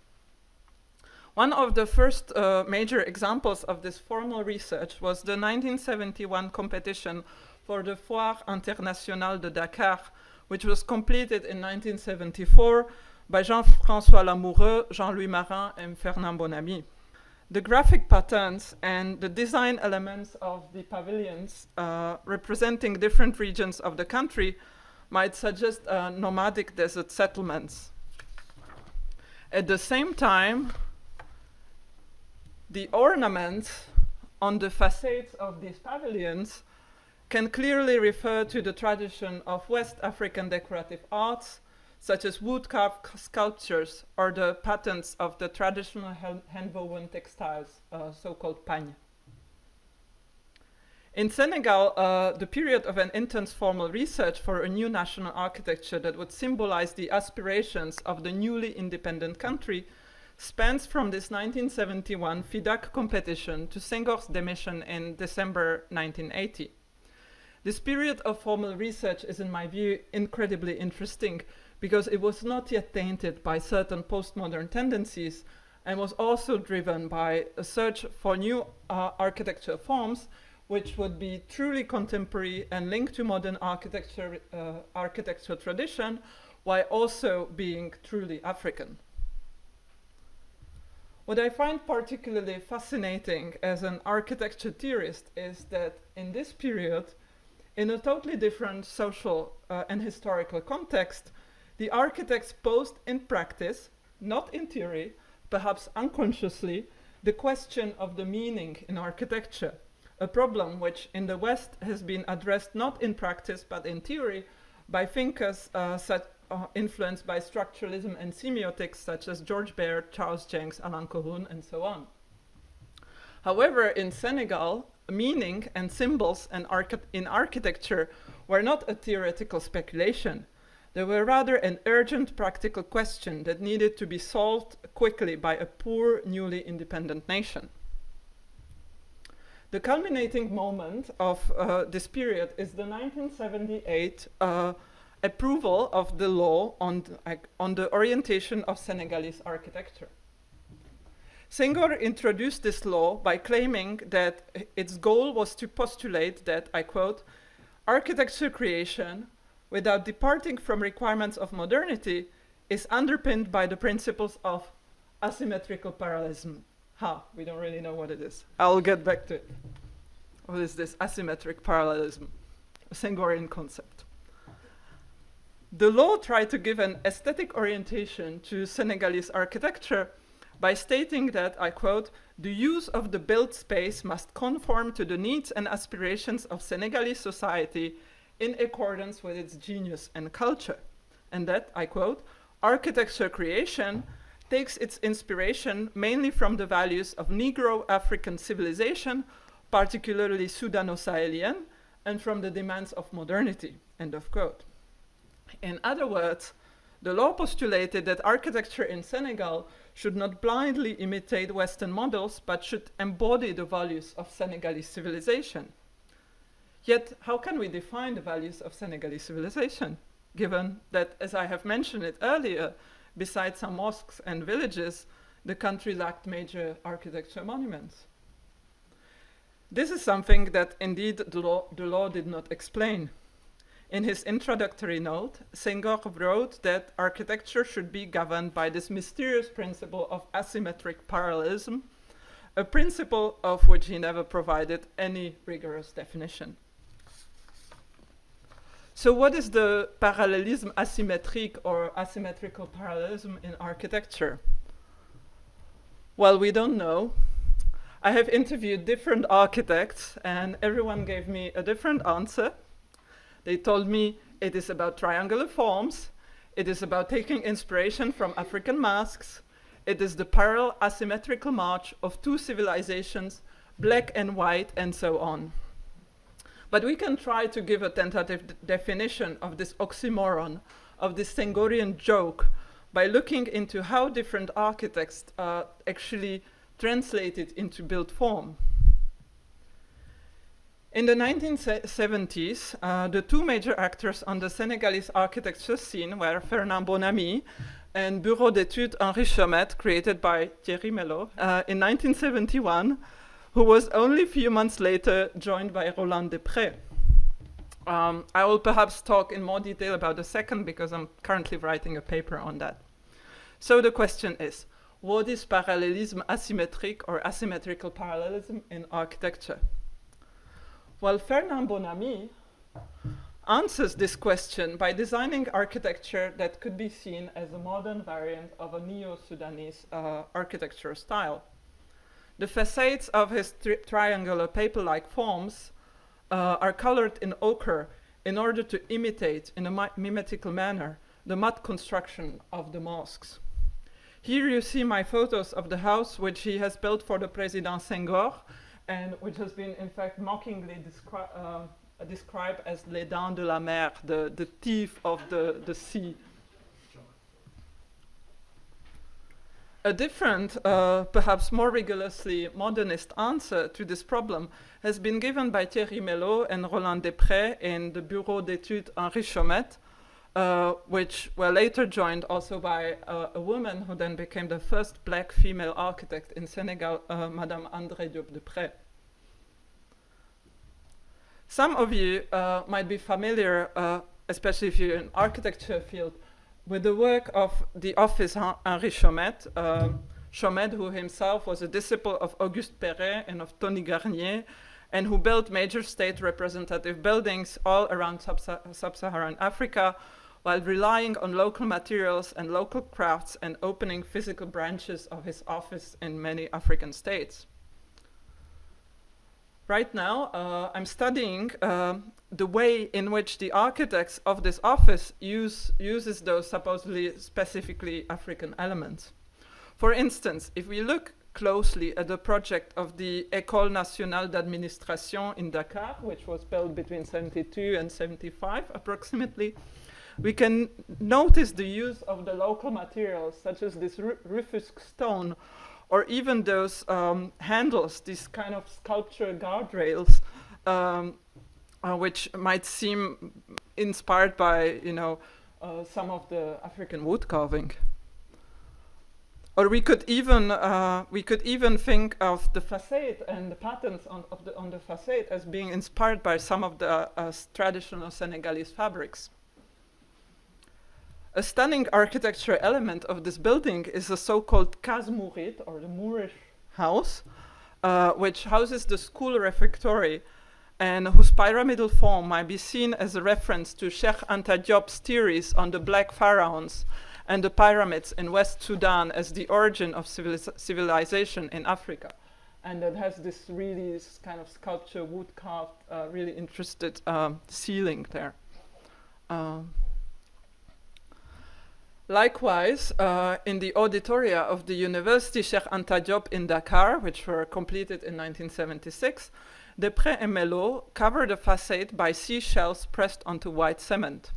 One of the first major examples of this formal research was the 1971 competition for the Foire Internationale de Dakar, which was completed in 1974 by Jean-François Lamoureux, Jean-Louis Marin, and Fernand Bonamy. The graphic patterns and the design elements of the pavilions representing different regions of the country might suggest nomadic desert settlements. At the same time, the ornaments on the facades of these pavilions can clearly refer to the tradition of West African decorative arts, such as wood-carved sculptures or the patterns of the traditional hand-woven textiles, so-called pagne. In Senegal, the period of an intense formal research for a new national architecture that would symbolize the aspirations of the newly independent country spans from this 1971 FIDAC competition to Senghor's demission in December 1980. This period of formal research is, in my view, incredibly interesting because it was not yet tainted by certain postmodern tendencies and was also driven by a search for new architecture forms which would be truly contemporary and linked to modern architecture tradition while also being truly African. What I find particularly fascinating as an architecture theorist is that in this period, in a totally different social and historical context, the architects posed in practice, not in theory, perhaps unconsciously, the question of the meaning in architecture, a problem which in the West has been addressed not in practice but in theory by thinkers influenced by structuralism and semiotics such as George Baird, Charles Jenks, Alain Cahun, and so on. However, in Senegal, meaning and symbols in architecture were not a theoretical speculation. They were rather an urgent practical question that needed to be solved quickly by a poor, newly independent nation. The culminating moment of this period is the 1978 approval of the law on the orientation of Senegalese architecture. Senghor introduced this law by claiming that its goal was to postulate that, I quote, architecture creation, without departing from requirements of modernity, is underpinned by the principles of asymmetrical parallelism. We don't really know what it is. I'll get back to it. What is this asymmetric parallelism? A Senghorian concept. The law tried to give an aesthetic orientation to Senegalese architecture by stating that, I quote, the use of the built space must conform to the needs and aspirations of Senegalese society in accordance with its genius and culture. And that, I quote, architecture creation takes its inspiration mainly from the values of Negro African civilization, particularly Sudano-Sahelian, and from the demands of modernity, end of quote. In other words, the law postulated that architecture in Senegal should not blindly imitate Western models, but should embody the values of Senegalese civilization. Yet, how can we define the values of Senegalese civilization, given that, as I have mentioned it earlier, besides some mosques and villages, the country lacked major architecture monuments? This is something that indeed the law did not explain. In his introductory note, Senghor wrote that architecture should be governed by this mysterious principle of asymmetric parallelism, a principle of which he never provided any rigorous definition. So what is the parallelisme asymétrique or asymmetrical parallelism in architecture? Well, we don't know. I have interviewed different architects and everyone gave me a different answer. They told me it is about triangular forms, it is about taking inspiration from African masks, it is the parallel asymmetrical march of two civilizations, black and white, and so on. But we can try to give a tentative definition of this oxymoron, of this Senghorian joke, by looking into how different architects actually translate it into built form. In the 1970s, the two major actors on the Senegalese architecture scene were Fernand Bonamy and Bureau d'études Henri Chomette, created by Thierry Melot in 1971, who was only a few months later joined by Roland Desprez. I will perhaps talk in more detail about the second because I'm currently writing a paper on that. So the question is, what is parallelism asymmetric or asymmetrical parallelism in architecture? Well, Fernand Bonamy answers this question by designing architecture that could be seen as a modern variant of a Neo-Sudanese architectural style. The facades of his triangular paper-like forms are colored in ochre in order to imitate, in a mimetical manner, the mud construction of the mosques. Here you see my photos of the house which he has built for the President Senghor, and which has been in fact mockingly described as les dents de la mer, the teeth of the sea. A different, perhaps more rigorously modernist answer to this problem has been given by Thierry Melot and Roland Desprez in the Bureau d'études Henri Chomette, which were later joined also by a woman who then became the first black female architect in Senegal, Madame André Diop-Desprez. Some of you might be familiar, especially if you're in architecture field, with the work of the office Henri Chomette, Chomette, who himself was a disciple of Auguste Perret and of Tony Garnier, and who built major state representative buildings all around sub-Saharan Africa, while relying on local materials and local crafts and opening physical branches of his office in many African states. Right now, I'm studying the way in which the architects of this office uses those supposedly specifically African elements. For instance, if we look closely at the project of the École nationale d'administration in Dakar, which was built between 72 and 75 approximately, we can notice the use of the local materials, such as this Rufus stone, or even those handles, these kind of sculpture guardrails, which might seem inspired by, some of the African wood carving. Or we could even think of the facade and the patterns on the facade as being inspired by some of the traditional Senegalese fabrics. A stunning architectural element of this building is the so-called Case Mouride, or the Moorish house, which houses the school refectory, and whose pyramidal form might be seen as a reference to Sheikh Anta Diop's theories on the Black Pharaohs and the pyramids in West Sudan as the origin of civilization in Africa. And it has this really kind of sculpture, wood-carved, really interested ceiling there. Likewise, in the auditoria of the University Cheikh Anta Diop in Dakar, which were completed in 1976, Desprez and Melot covered the facade by seashells pressed onto white cement.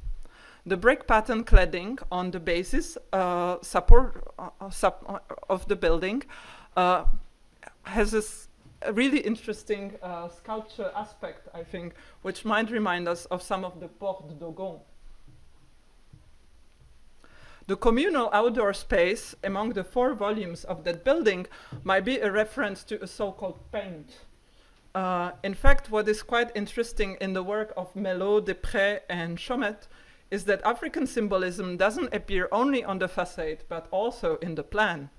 The brick pattern cladding on the basis support of the building has this really interesting sculpture aspect, I think, which might remind us of some of the Porte d'Ogon. The communal outdoor space among the 4 volumes of that building might be a reference to a so-called paint. In fact, what is quite interesting in the work of Melot, Desprez, and Chomette is that African symbolism doesn't appear only on the facade, but also in the plan.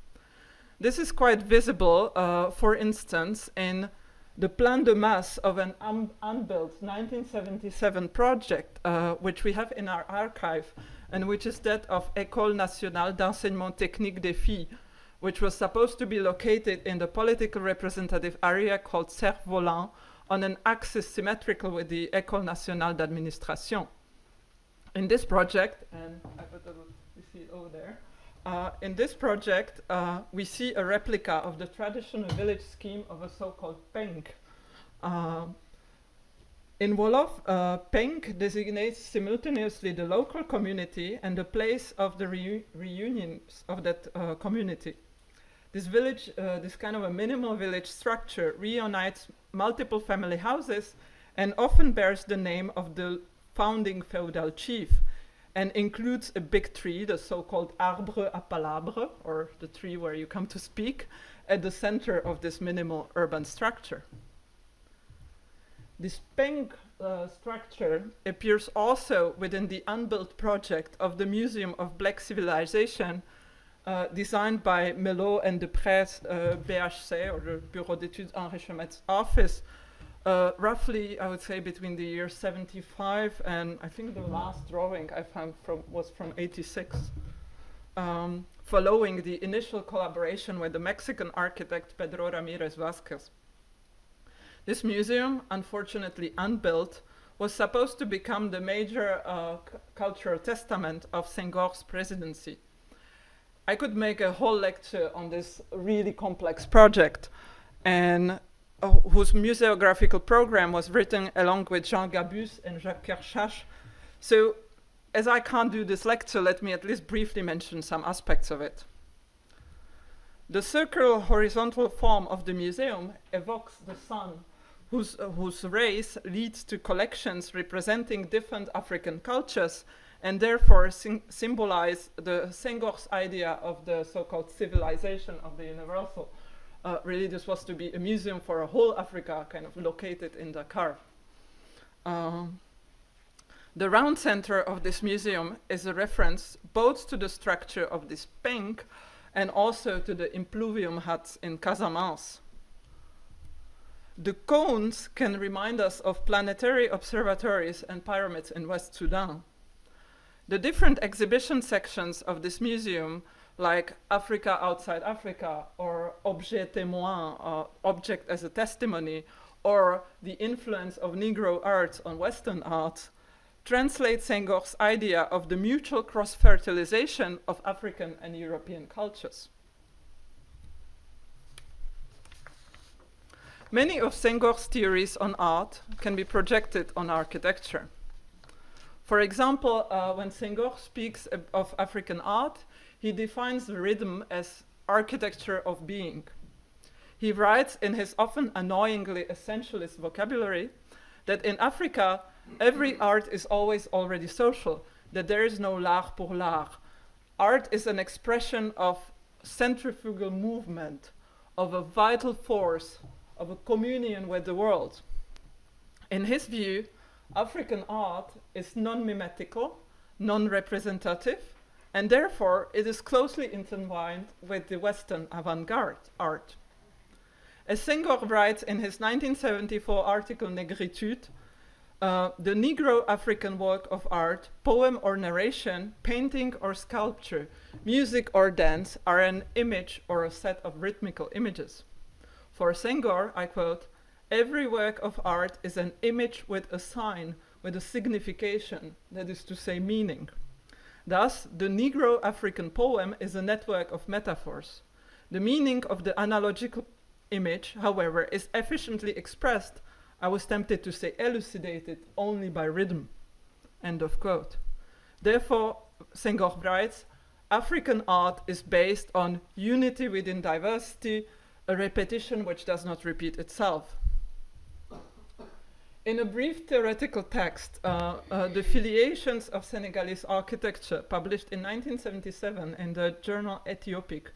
This is quite visible, for instance, in the plan de masse of an unbuilt 1977 project, which we have in our archive, and which is that of École nationale d'enseignement technique des filles, which was supposed to be located in the political representative area called Cerf-Volant, on an axis symmetrical with the École nationale d'administration. In this project, and you see it over there, in this project, we see a replica of the traditional village scheme of a so-called penk. In Wolof, penk designates simultaneously the local community and the place of the reunions of that community. This village, this kind of a minimal village structure reunites multiple family houses and often bears the name of the founding feudal chief, and includes a big tree, the so-called arbre à palabre, or the tree where you come to speak, at the center of this minimal urban structure. This pink structure appears also within the unbuilt project of the Museum of Black Civilization, designed by Melot and Deprez BHC, or the Bureau d'études Enrichemets office, roughly, I would say, between the year 75 and I think the last drawing I found was from 86, following the initial collaboration with the Mexican architect Pedro Ramirez Vázquez. This museum, unfortunately unbuilt, was supposed to become the major cultural testament of Senghor's presidency. I could make a whole lecture on this really complex project, and whose museographical program was written along with Jean Gabus and Jacques Kershach. So, as I can't do this lecture, let me at least briefly mention some aspects of it. The circular horizontal form of the museum evokes the sun, whose rays leads to collections representing different African cultures, and therefore symbolize the Senghor's idea of the so-called civilization of the universal. Really, this was to be a museum for a whole Africa, kind of located in Dakar. The round center of this museum is a reference both to the structure of this pink and also to the impluvium huts in Casamance. The cones can remind us of planetary observatories and pyramids in West Sudan. The different exhibition sections of this museum, like Africa Outside Africa, or Objet Témoin, Object as a Testimony, or the influence of Negro art on Western art, translate Senghor's idea of the mutual cross-fertilization of African and European cultures. Many of Senghor's theories on art can be projected on architecture. For example, when Senghor speaks of African art, he defines the rhythm as architecture of being. He writes in his often annoyingly essentialist vocabulary that in Africa, every art is always already social, that there is no l'art pour l'art. Art is an expression of centrifugal movement, of a vital force, of a communion with the world. In his view, African art is non-mimetical, non-representative, and therefore it is closely intertwined with the Western avant-garde art. As Senghor writes in his 1974 article Négritude, the Negro African work of art, poem or narration, painting or sculpture, music or dance are an image or a set of rhythmical images. For Senghor, I quote, "Every work of art is an image with a sign, with a signification, that is to say, meaning. Thus, the Negro African poem is a network of metaphors. The meaning of the analogical image, however, is efficiently expressed, I was tempted to say elucidated, only by rhythm." End of quote. Therefore, Senghor writes, African art is based on unity within diversity, a repetition which does not repeat itself. In a brief theoretical text, The Filiations of Senegalese Architecture, published in 1977 in the journal Éthiopique,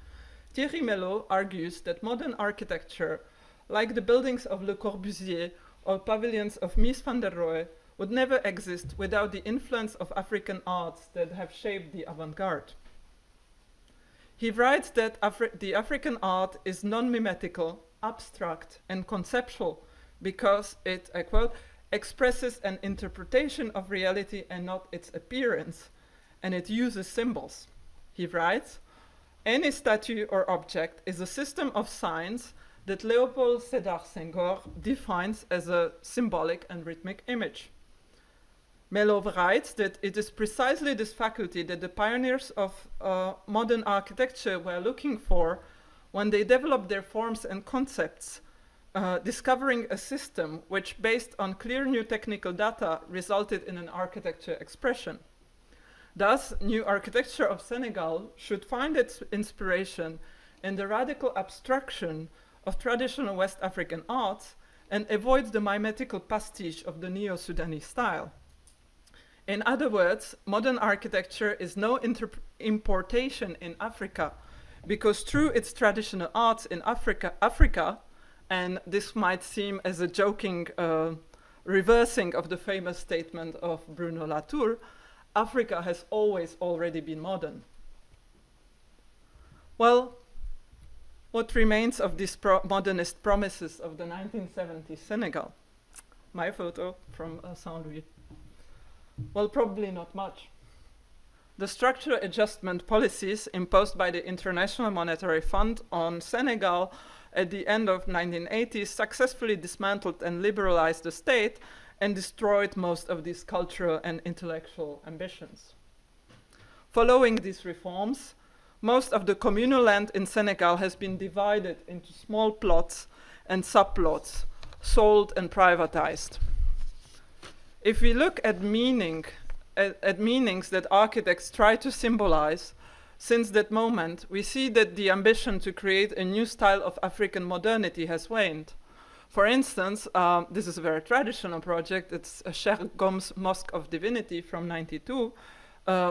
Thierry Melot argues that modern architecture, like the buildings of Le Corbusier or pavilions of Mies van der Rohe, would never exist without the influence of African arts that have shaped the avant-garde. He writes that the African art is non-mimetical, abstract, and conceptual because it, I quote, expresses an interpretation of reality and not its appearance, and it uses symbols. He writes, "Any statue or object is a system of signs that Léopold Sédar Senghor defines as a symbolic and rhythmic image." Melot writes that it is precisely this faculty that the pioneers of modern architecture were looking for when they developed their forms and concepts, discovering a system which, based on clear new technical data, resulted in an architecture expression. Thus, new architecture of Senegal should find its inspiration in the radical abstraction of traditional West African arts and avoids the mimetical pastiche of the Neo-Sudanese style. In other words, modern architecture is no importation in Africa, because through its traditional arts in Africa, and this might seem as a joking reversing of the famous statement of Bruno Latour, Africa has always already been modern. Well, what remains of these modernist promises of the 1970s Senegal? My photo from Saint-Louis. Well, probably not much. The structural adjustment policies imposed by the International Monetary Fund on Senegal at the end of 1980s successfully dismantled and liberalized the state and destroyed most of these cultural and intellectual ambitions. Following these reforms, most of the communal land in Senegal has been divided into small plots and subplots, sold and privatized. If we look at meanings that architects try to symbolize, since that moment, we see that the ambition to create a new style of African modernity has waned. For instance, this is a very traditional project. It's Cheikh Gom's Mosque of Divinity from '92.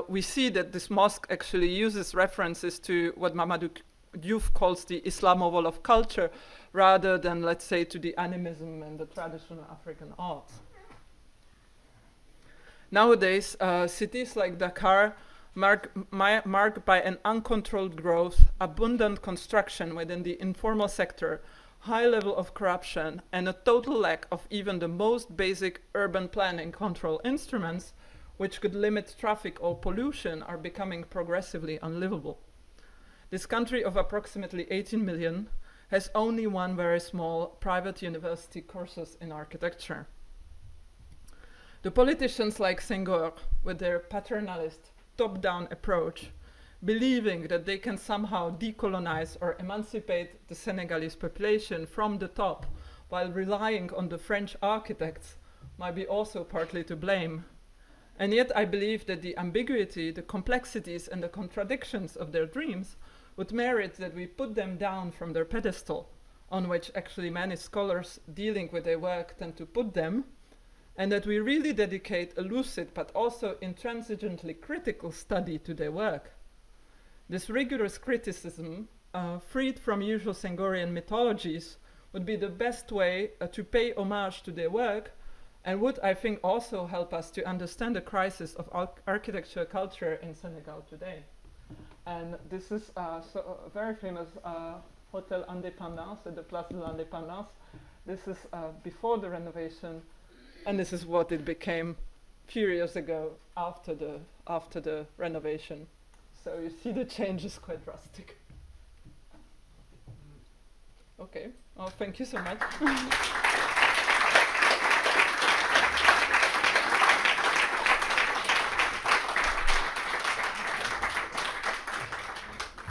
We see that this mosque actually uses references to what Mamadou Diouf calls the Islamowall of culture, rather than, let's say, to the animism and the traditional African arts. Nowadays, cities like Dakar marked by an uncontrolled growth, abundant construction within the informal sector, high level of corruption, and a total lack of even the most basic urban planning control instruments, which could limit traffic or pollution, are becoming progressively unlivable. This country of approximately 18 million has only one very small private university courses in architecture. The politicians like Senghor, with their paternalist, top-down approach, believing that they can somehow decolonize or emancipate the Senegalese population from the top while relying on the French architects, might be also partly to blame. And yet I believe that the ambiguity, the complexities, and the contradictions of their dreams would merit that we put them down from their pedestal, on which actually many scholars dealing with their work tend to put them, and that we really dedicate a lucid but also intransigently critical study to their work. This rigorous criticism, freed from usual Senghorian mythologies, would be the best way to pay homage to their work, and would, I think, also help us to understand the crisis of architecture culture in Senegal today. And this is a very famous Hotel Indépendance at the Place de l'Indépendance. This is before the renovation, and this is what it became a few years ago after the renovation. So you see the change is quite drastic. Okay, well, thank you so much.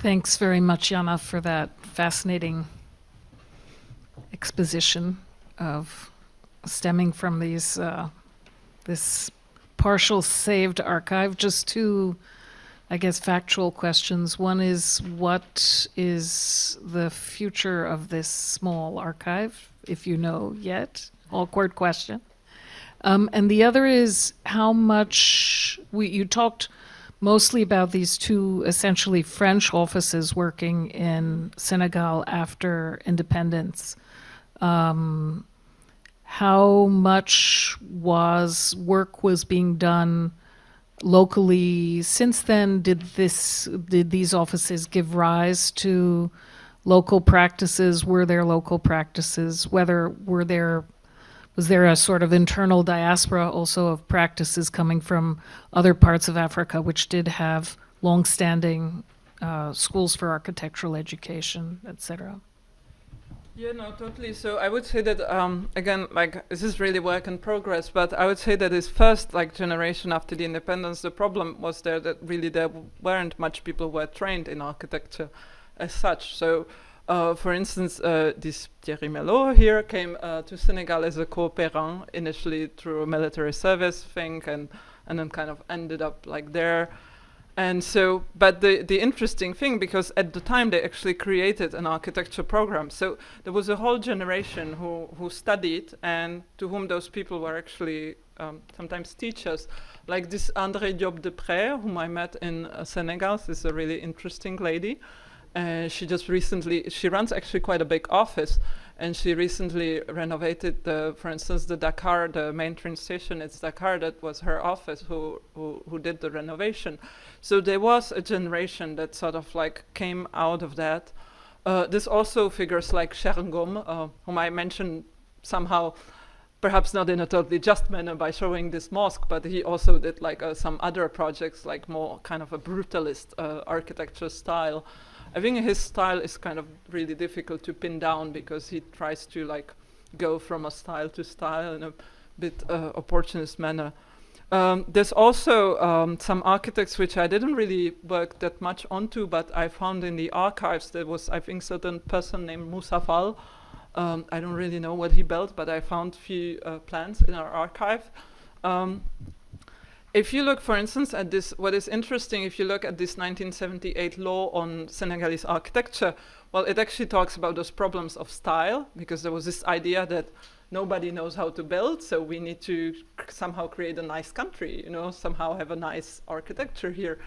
Thanks very much, Jana, for that fascinating exposition of stemming from these this partial saved archive. Just two, I guess, factual questions. One is, what is the future of this small archive, if you know yet? Awkward question. And the other is how much you talked mostly about these two essentially French offices working in Senegal after independence. How much work was being done locally since then? Did these offices give rise to local practices? Were there local practices? Was there a sort of internal diaspora also of practices coming from other parts of Africa, which did have long-standing schools for architectural education, etc.? Yeah, no, totally. So I would say that, again, like, this is really work in progress, but I would say that this first, like, generation after the independence, the problem was there that really there weren't much people who were trained in architecture as such. So, for instance, this Thierry Melot here came to Senegal as a coopérant, initially through a military service thing, and then kind of ended up like there. And so, but the interesting thing, because at the time they actually created an architecture program, so there was a whole generation who studied, and to whom those people were actually sometimes teachers, like this André Diop-Depré, whom I met in Senegal. This is a really interesting lady. She just recently, she runs actually quite a big office, and she recently renovated, for instance, the Dakar, the main train station. It's Dakar. That was her office who did the renovation. So there was a generation that sort of like came out of that. There's also figures like Sherngom, whom I mentioned somehow, perhaps not in a totally just manner by showing this mosque, but he also did like some other projects, like more kind of a brutalist architecture style. I think his style is kind of really difficult to pin down, because he tries to like go from a style to style in a bit opportunist manner. There's also some architects which I didn't really work that much onto, but I found in the archives there was, I think, certain person named Moussa Fall. I don't really know what he built, but I found few plans in our archive. If you look, for instance, at this, what is interesting, if you look at this 1978 law on Senegalese architecture, well, it actually talks about those problems of style, because there was this idea that nobody knows how to build, so we need to somehow create a nice country, you know, somehow have a nice architecture here.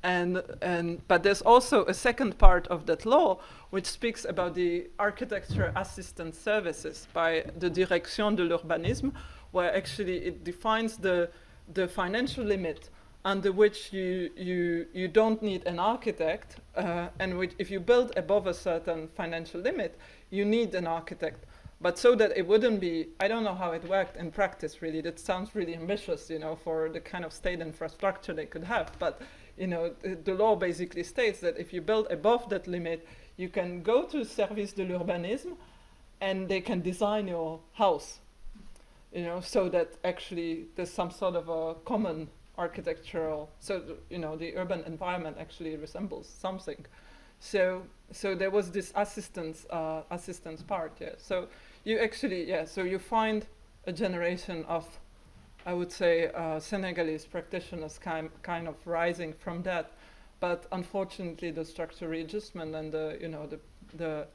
But there's also a second part of that law which speaks about the architecture assistance services by the Direction de l'Urbanisme, where actually it defines the financial limit under which you don't need an architect, and which if you build above a certain financial limit, you need an architect. But so that it wouldn't be, I don't know how it worked in practice really, that sounds really ambitious, you know, for the kind of state infrastructure they could have, but you know, the law basically states that if you build above that limit, you can go to Service de l'Urbanisme and they can design your house, you know, so that actually there's some sort of a common architectural, so you know, the urban environment actually resembles something. So there was this assistance part, yeah. So you actually, yeah, so you find a generation of, I would say, Senegalese practitioners kind of rising from that, but unfortunately the structural readjustment and the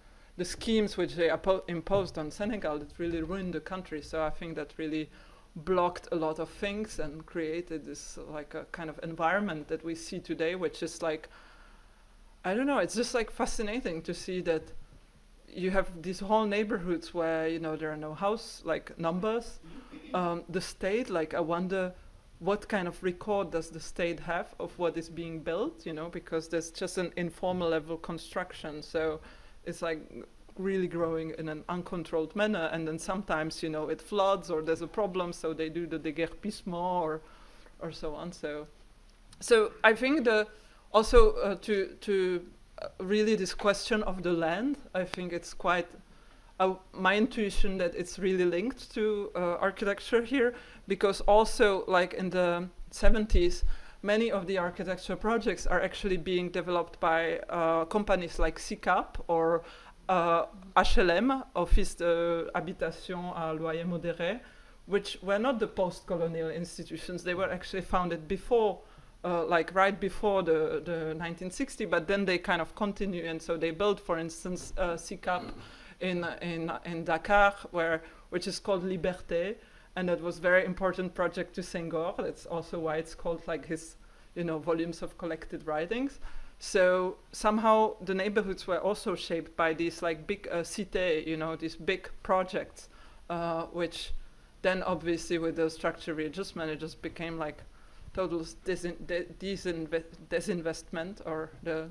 schemes which they imposed on Senegal, it really ruined the country. So I think that really blocked a lot of things and created this like a kind of environment that we see today, which is like, I don't know, it's just like fascinating to see that you have these whole neighborhoods where, you know, there are no house like numbers. The state, like I wonder what kind of record does the state have of what is being built, you know, because there's just an informal level construction. So it's like really growing in an uncontrolled manner, and then sometimes, you know, it floods or there's a problem, so they do the déguerpissement or so on. So I think also to really this question of the land, I think it's quite my intuition that it's really linked to architecture here, because also like in the 70s, many of the architecture projects are actually being developed by companies like SICAP or HLM, Office de Habitation à Loyer Modéré, which were not the post-colonial institutions. They were actually founded before, like right before the 1960s, but then they kind of continue, and so they built, for instance, SICAP in Dakar, which is called Liberté, and that was very important project to Senghor. That's also why it's called like his, you know, volumes of collected writings. So somehow the neighborhoods were also shaped by these like big cité, you know, these big projects, which then obviously with the structure readjustment, it just became like total disinvestment, or the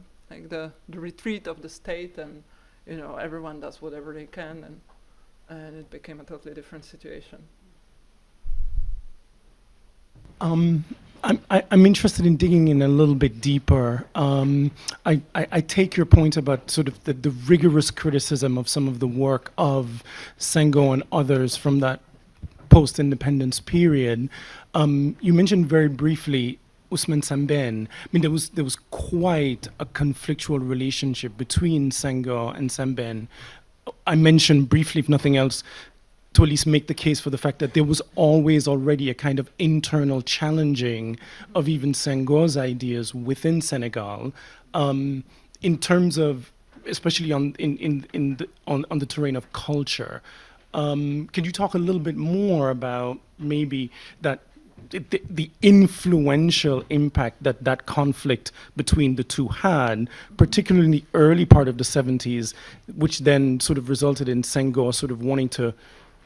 retreat of the state, and you know, everyone does whatever they can, and it became a totally different situation. I'm interested in digging in a little bit deeper. I take your point about sort of the rigorous criticism of some of the work of Senghor and others from that post-independence period. You mentioned very briefly Ousmane Sembène. I mean, there was quite a conflictual relationship between Senghor and Sembène. I mentioned briefly, if nothing else, to at least make the case for the fact that there was always already a kind of internal challenging of even Senghor's ideas within Senegal, in terms of, especially on the terrain of culture. Can you talk a little bit more about maybe that the influential impact that that conflict between the two had, particularly in the early part of the 70s, which then sort of resulted in Senghor sort of wanting to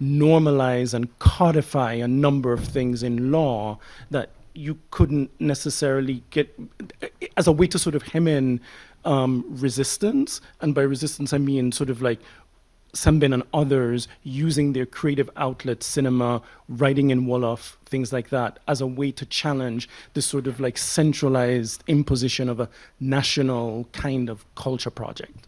normalize and codify a number of things in law that you couldn't necessarily get as a way to sort of hem in resistance. And by resistance, I mean sort of like Sembène and others using their creative outlets, cinema, writing in Wolof, things like that, as a way to challenge this sort of like centralized imposition of a national kind of culture project.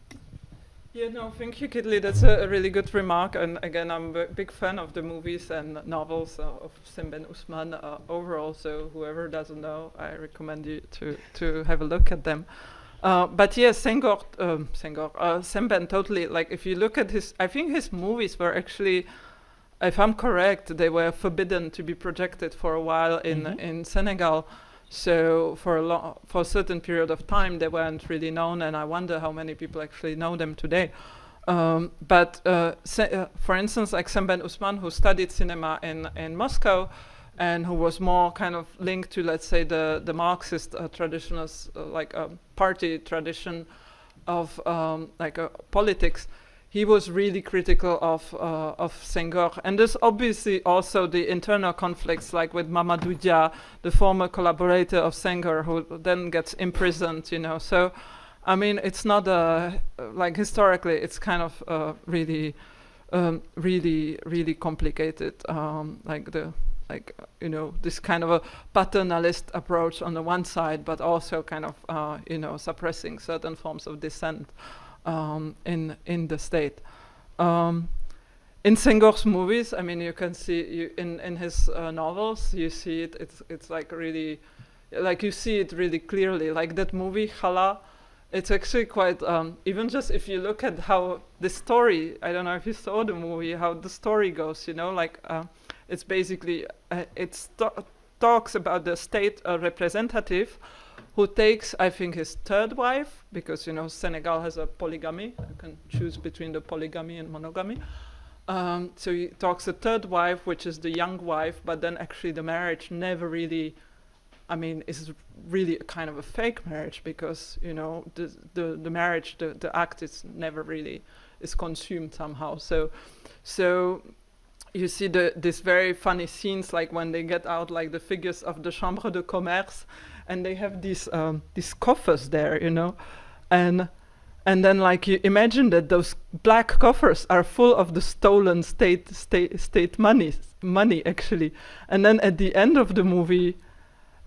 Yeah, no, thank you, Kidley. That's a really good remark. And again, I'm a big fan of the movies and novels of Sembène Ousmane overall. So whoever doesn't know, I recommend you to have a look at them. But yes, Sembène totally, like if you look at I think his movies were actually, if I'm correct, they were forbidden to be projected for a while in Senegal. So for a certain period of time, they weren't really known, and I wonder how many people actually know them today. But for instance, like Sembène Ousmane, who studied cinema in Moscow, and who was more kind of linked to, let's say, the Marxist traditionalist, party tradition of politics. He was really critical of Senghor. And there's obviously also the internal conflicts, like with Mamadou Dia, the former collaborator of Senghor, who then gets imprisoned, you know. So, I mean, it's not historically, it's kind of really complicated, this kind of a paternalist approach on the one side, but also kind of, suppressing certain forms of dissent in the state. In Senghor's movies, I mean, you can see in his novels, you see it. It's like really, like you see it really clearly. Like that movie Khala, it's actually quite. Even just if you look at how the story, I don't know if you saw the movie, how the story goes. You know, like. It's basically, talks about the state representative who takes, I think, his third wife, because, you know, Senegal has a polygamy. You can choose between the polygamy and monogamy. So he talks a third wife, which is the young wife, but then actually the marriage never really, I mean, is really a kind of a fake marriage, because, you know, the marriage, the act is never really, is consumed somehow. So you see this very funny scenes, like when they get out, like the figures of the Chambre de Commerce, and they have these coffers there, you know, and then like you imagine that those black coffers are full of the stolen state money actually, and then at the end of the movie,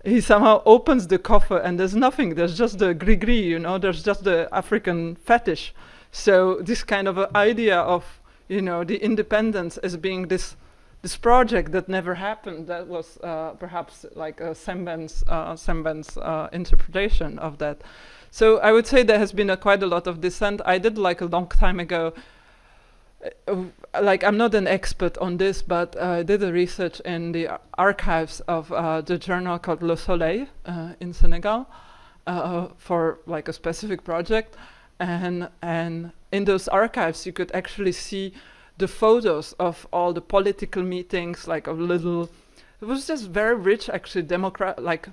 he somehow opens the coffer and there's nothing. There's just the gris-gris, you know. There's just the African fetish. So this kind of idea of, you know, the independence as being this project that never happened. That was perhaps like Sembène's interpretation of that. So I would say there has been quite a lot of dissent. I did like a long time ago. I'm not an expert on this, but I did a research in the archives of the journal called Le Soleil in Senegal for like a specific project. And in those archives, you could actually see the photos of all the political meetings, like a little. It was just very rich, actually, like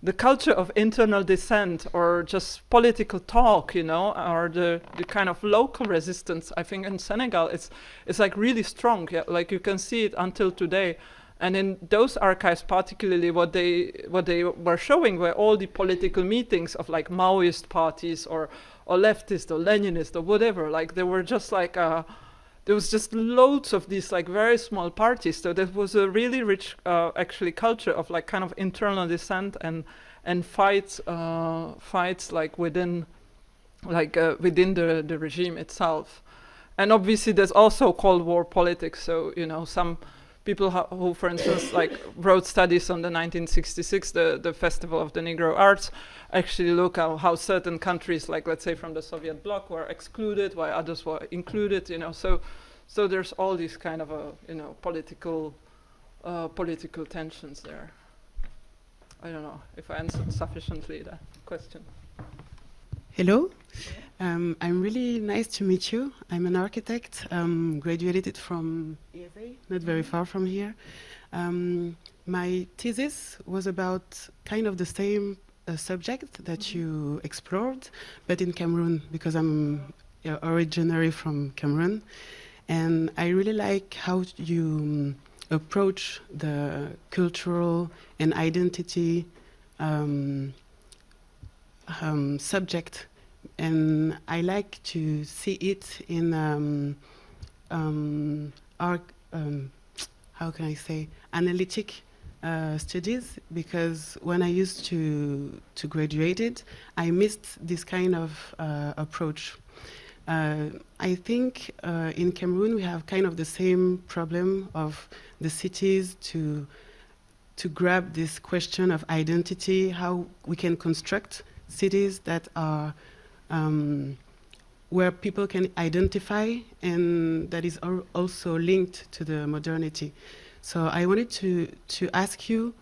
the culture of internal dissent or just political talk, you know, or the kind of local resistance. I think in Senegal, it's like really strong. Yeah, like you can see it until today. And in those archives, particularly, what they were showing were all the political meetings of like Maoist parties or leftist or Leninist or whatever. Like there were just like there was just loads of these like very small parties. So there was a really rich actually culture of like kind of internal dissent and fights like within the regime itself. And obviously there's also Cold War politics. So, you know, some people who, for instance, like wrote studies on the 1966, the Festival of the Negro Arts, actually look at how certain countries, like let's say from the Soviet bloc, were excluded, while others were included. You know, so So there's all these kind of political tensions there. I don't know if I answered sufficiently that question. Hello. I'm really nice to meet you. I'm an architect, graduated from ESA, not very far from here. My thesis was about kind of the same subject that you explored, but in Cameroon, because I'm originally from Cameroon. And I really like how you approach the cultural and identity subject, and I like to see it in how can I say, analytic studies, because when I used to graduate it, I missed this kind of approach. I think in Cameroon we have kind of the same problem of the cities to grab this question of identity, how we can construct cities that are where people can identify, and that is also linked to the modernity. So I wanted to ask you,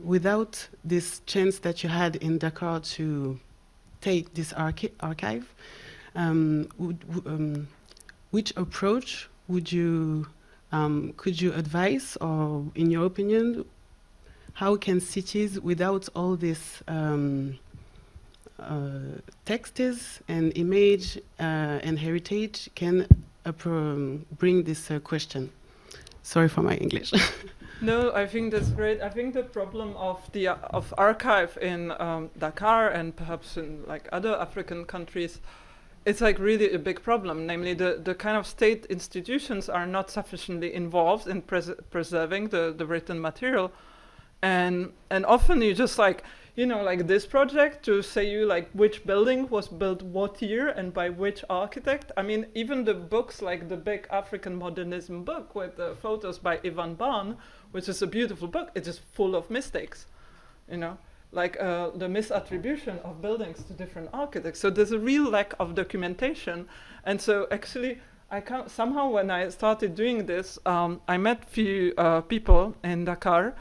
without this chance that you had in Dakar to take this archive, which approach would you could you advise, or in your opinion, how can cities without all this texts and image and heritage can bring this question? Sorry for my English. No, I think that's great. I think the problem of the of archive in Dakar and perhaps in like other African countries, it's like really a big problem. Namely, the kind of state institutions are not sufficiently involved in preserving the written material, and often you just like, you know, like this project to say you like which building was built what year and by which architect. I mean, even the books, like the big African modernism book with the photos by Ivan Baan, which is a beautiful book, it is full of mistakes, you know, like the misattribution of buildings to different architects. So there's a real lack of documentation. And so actually, somehow when I started doing this, I met few people in Dakar,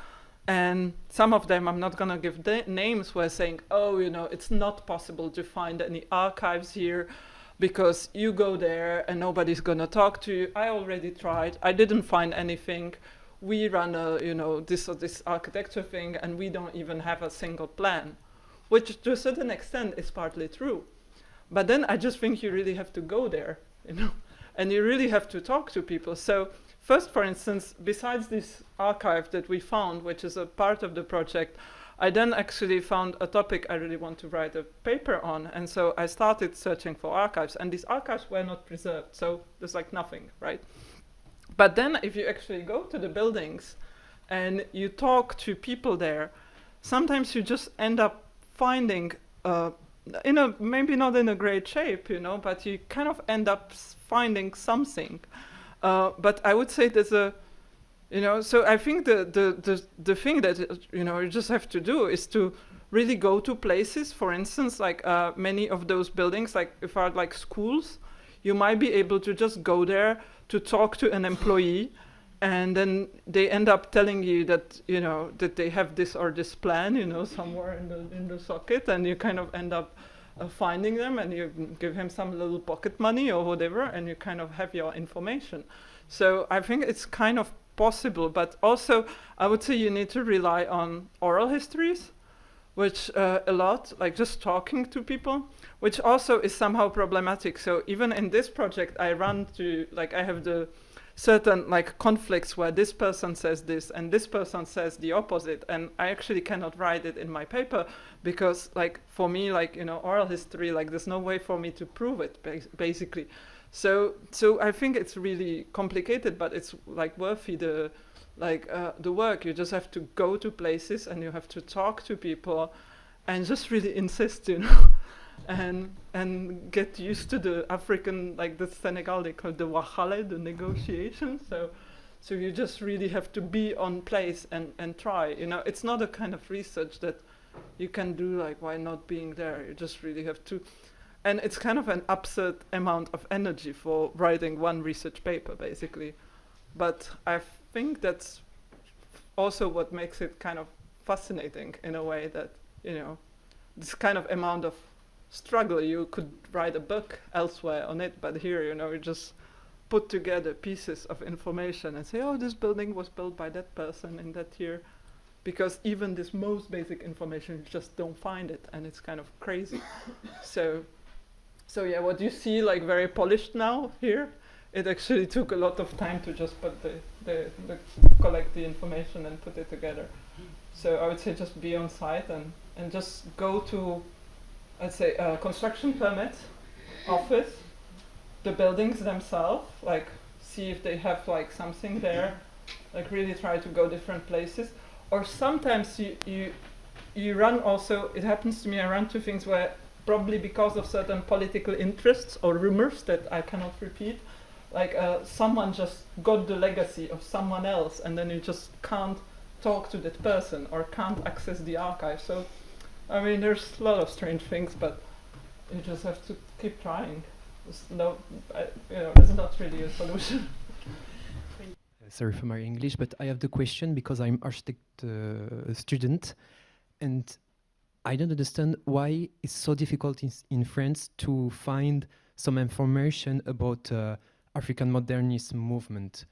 and some of them, I'm not going to give names, were saying, oh, you know, it's not possible to find any archives here because you go there and nobody's going to talk to you. I already tried. I didn't find anything. We run a, you know, this architecture thing, and we don't even have a single plan, which to a certain extent is partly true. But then I just think you really have to go there, you know, and you really have to talk to people. So first, for instance, besides this archive that we found, which is a part of the project, I then actually found a topic I really want to write a paper on. And so I started searching for archives, and these archives were not preserved. So there's like nothing, right? But then if you actually go to the buildings and you talk to people there, sometimes you just end up finding, maybe not in a great shape, you know, but you kind of end up finding something. But I would say there's a, you know, so I think the thing that, you know, you just have to do is to really go to places. For instance, like many of those buildings, like if are like schools, you might be able to just go there to talk to an employee, and then they end up telling you that, you know, that they have this or this plan, you know, somewhere in the socket, and you kind of end up finding them, and you give him some little pocket money or whatever, and you kind of have your information. So I think it's kind of possible, but also I would say you need to rely on oral histories, which a lot, like just talking to people, which also is somehow problematic. So even in this project, I run to, like, I have the certain like conflicts where this person says this and this person says the opposite, and I actually cannot write it in my paper because, like, for me, like, you know, oral history, like, there's no way for me to prove it, basically. So I think it's really complicated, but it's like worthy the work. You just have to go to places and you have to talk to people and just really insist, you know, and get used to the African, like the Senegal, they call it the wahale, the negotiation. So you just really have to be on place and try, you know. It's not a kind of research that you can do like while not being there. You just really have to. And it's kind of an absurd amount of energy for writing one research paper, basically. But I think that's also what makes it kind of fascinating in a way that, this kind of amount of struggle, you could write a book elsewhere on it, but here, you just put together pieces of information and say, oh, this building was built by that person in that year, because even this most basic information, you just don't find it, and it's kind of crazy. So yeah, what you see like very polished now here, it actually took a lot of time to just put the collect the information and put it together. So I would say just be on site and just go to, I'd say, construction permit office, the buildings themselves, like see if they have like something there, like really try to go different places. Or sometimes you run also, it happens to me, I run to things where probably because of certain political interests or rumors that I cannot repeat, like someone just got the legacy of someone else, and then you just can't talk to that person or can't access the archive. So, I mean, there's a lot of strange things, but you just have to keep trying. There's not really a solution. Sorry for my English, but I have the question because I'm architect student, and I don't understand why it's so difficult in France to find some information about African modernist movement.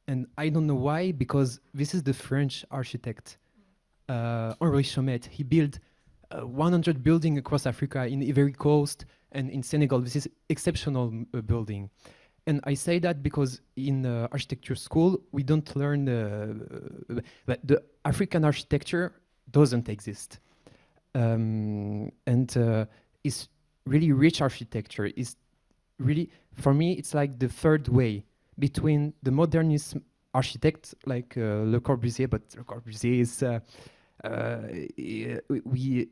And I don't know why, because this is the French architect, Henri Chaumet. He built 100 buildings across Africa in Ivory Coast and in Senegal. This is exceptional building. And I say that because in architecture school, we don't learn that the African architecture doesn't exist. It's really rich architecture. It's really, for me, it's like the third way between the modernist architect like Le Corbusier, but Le Corbusier is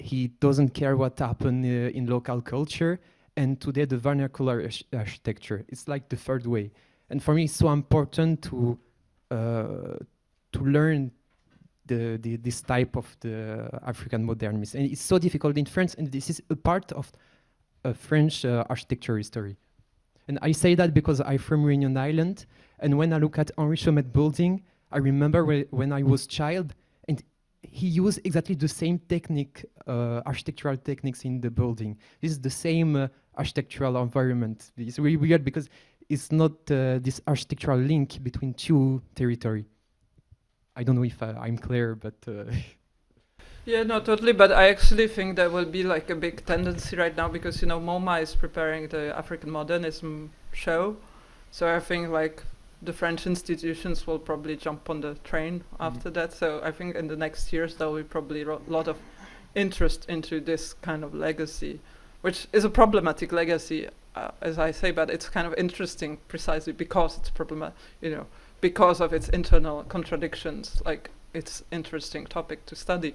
he doesn't care what happened in local culture, and today the vernacular architecture. It's like the third way, and for me, it's so important to learn this type of the African modernism, and it's so difficult in France, and this is a part of French architecture history. And I say that because I'm from Reunion Island, and when I look at Henri Chaumet building, I remember when I was child, and he used exactly the same technique, architectural techniques in the building. This is the same architectural environment. It's really weird because it's not this architectural link between two territories. I don't know if I'm clear, but... Yeah, no, totally. But I actually think there will be like a big tendency right now because, MoMA is preparing the African modernism show. So I think like the French institutions will probably jump on the train after that. So I think in the next years there will be probably a lot of interest into this kind of legacy, which is a problematic legacy, as I say, but it's kind of interesting precisely because it's problematic, because of its internal contradictions. Like it's interesting topic to study.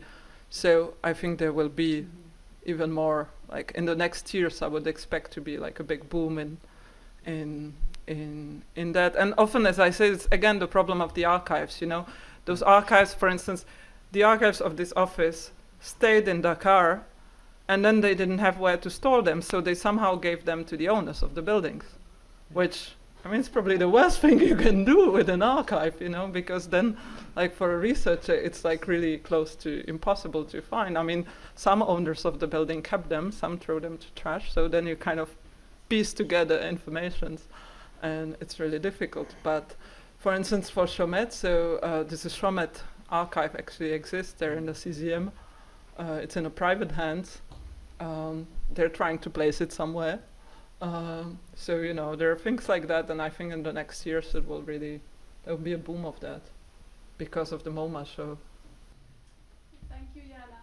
So I think there will be even more, like in the next years, I would expect to be like a big boom in that. And often, as I say, it's again the problem of the archives. Those archives, for instance, the archives of this office stayed in Dakar, and then they didn't have where to store them, so they somehow gave them to the owners of the buildings, which. I mean, it's probably the worst thing you can do with an archive, because then, like for a researcher, it's like really close to impossible to find. I mean, some owners of the building kept them, some threw them to trash, so then you kind of piece together informations, and it's really difficult. But for instance, for Chaumet, so this is Chaumet archive actually exists there in the CZM. It's in a private hands. They're trying to place it somewhere. So there are things like that, and I think in the next years there will be a boom of that because of the MoMA show. Thank you, Jana.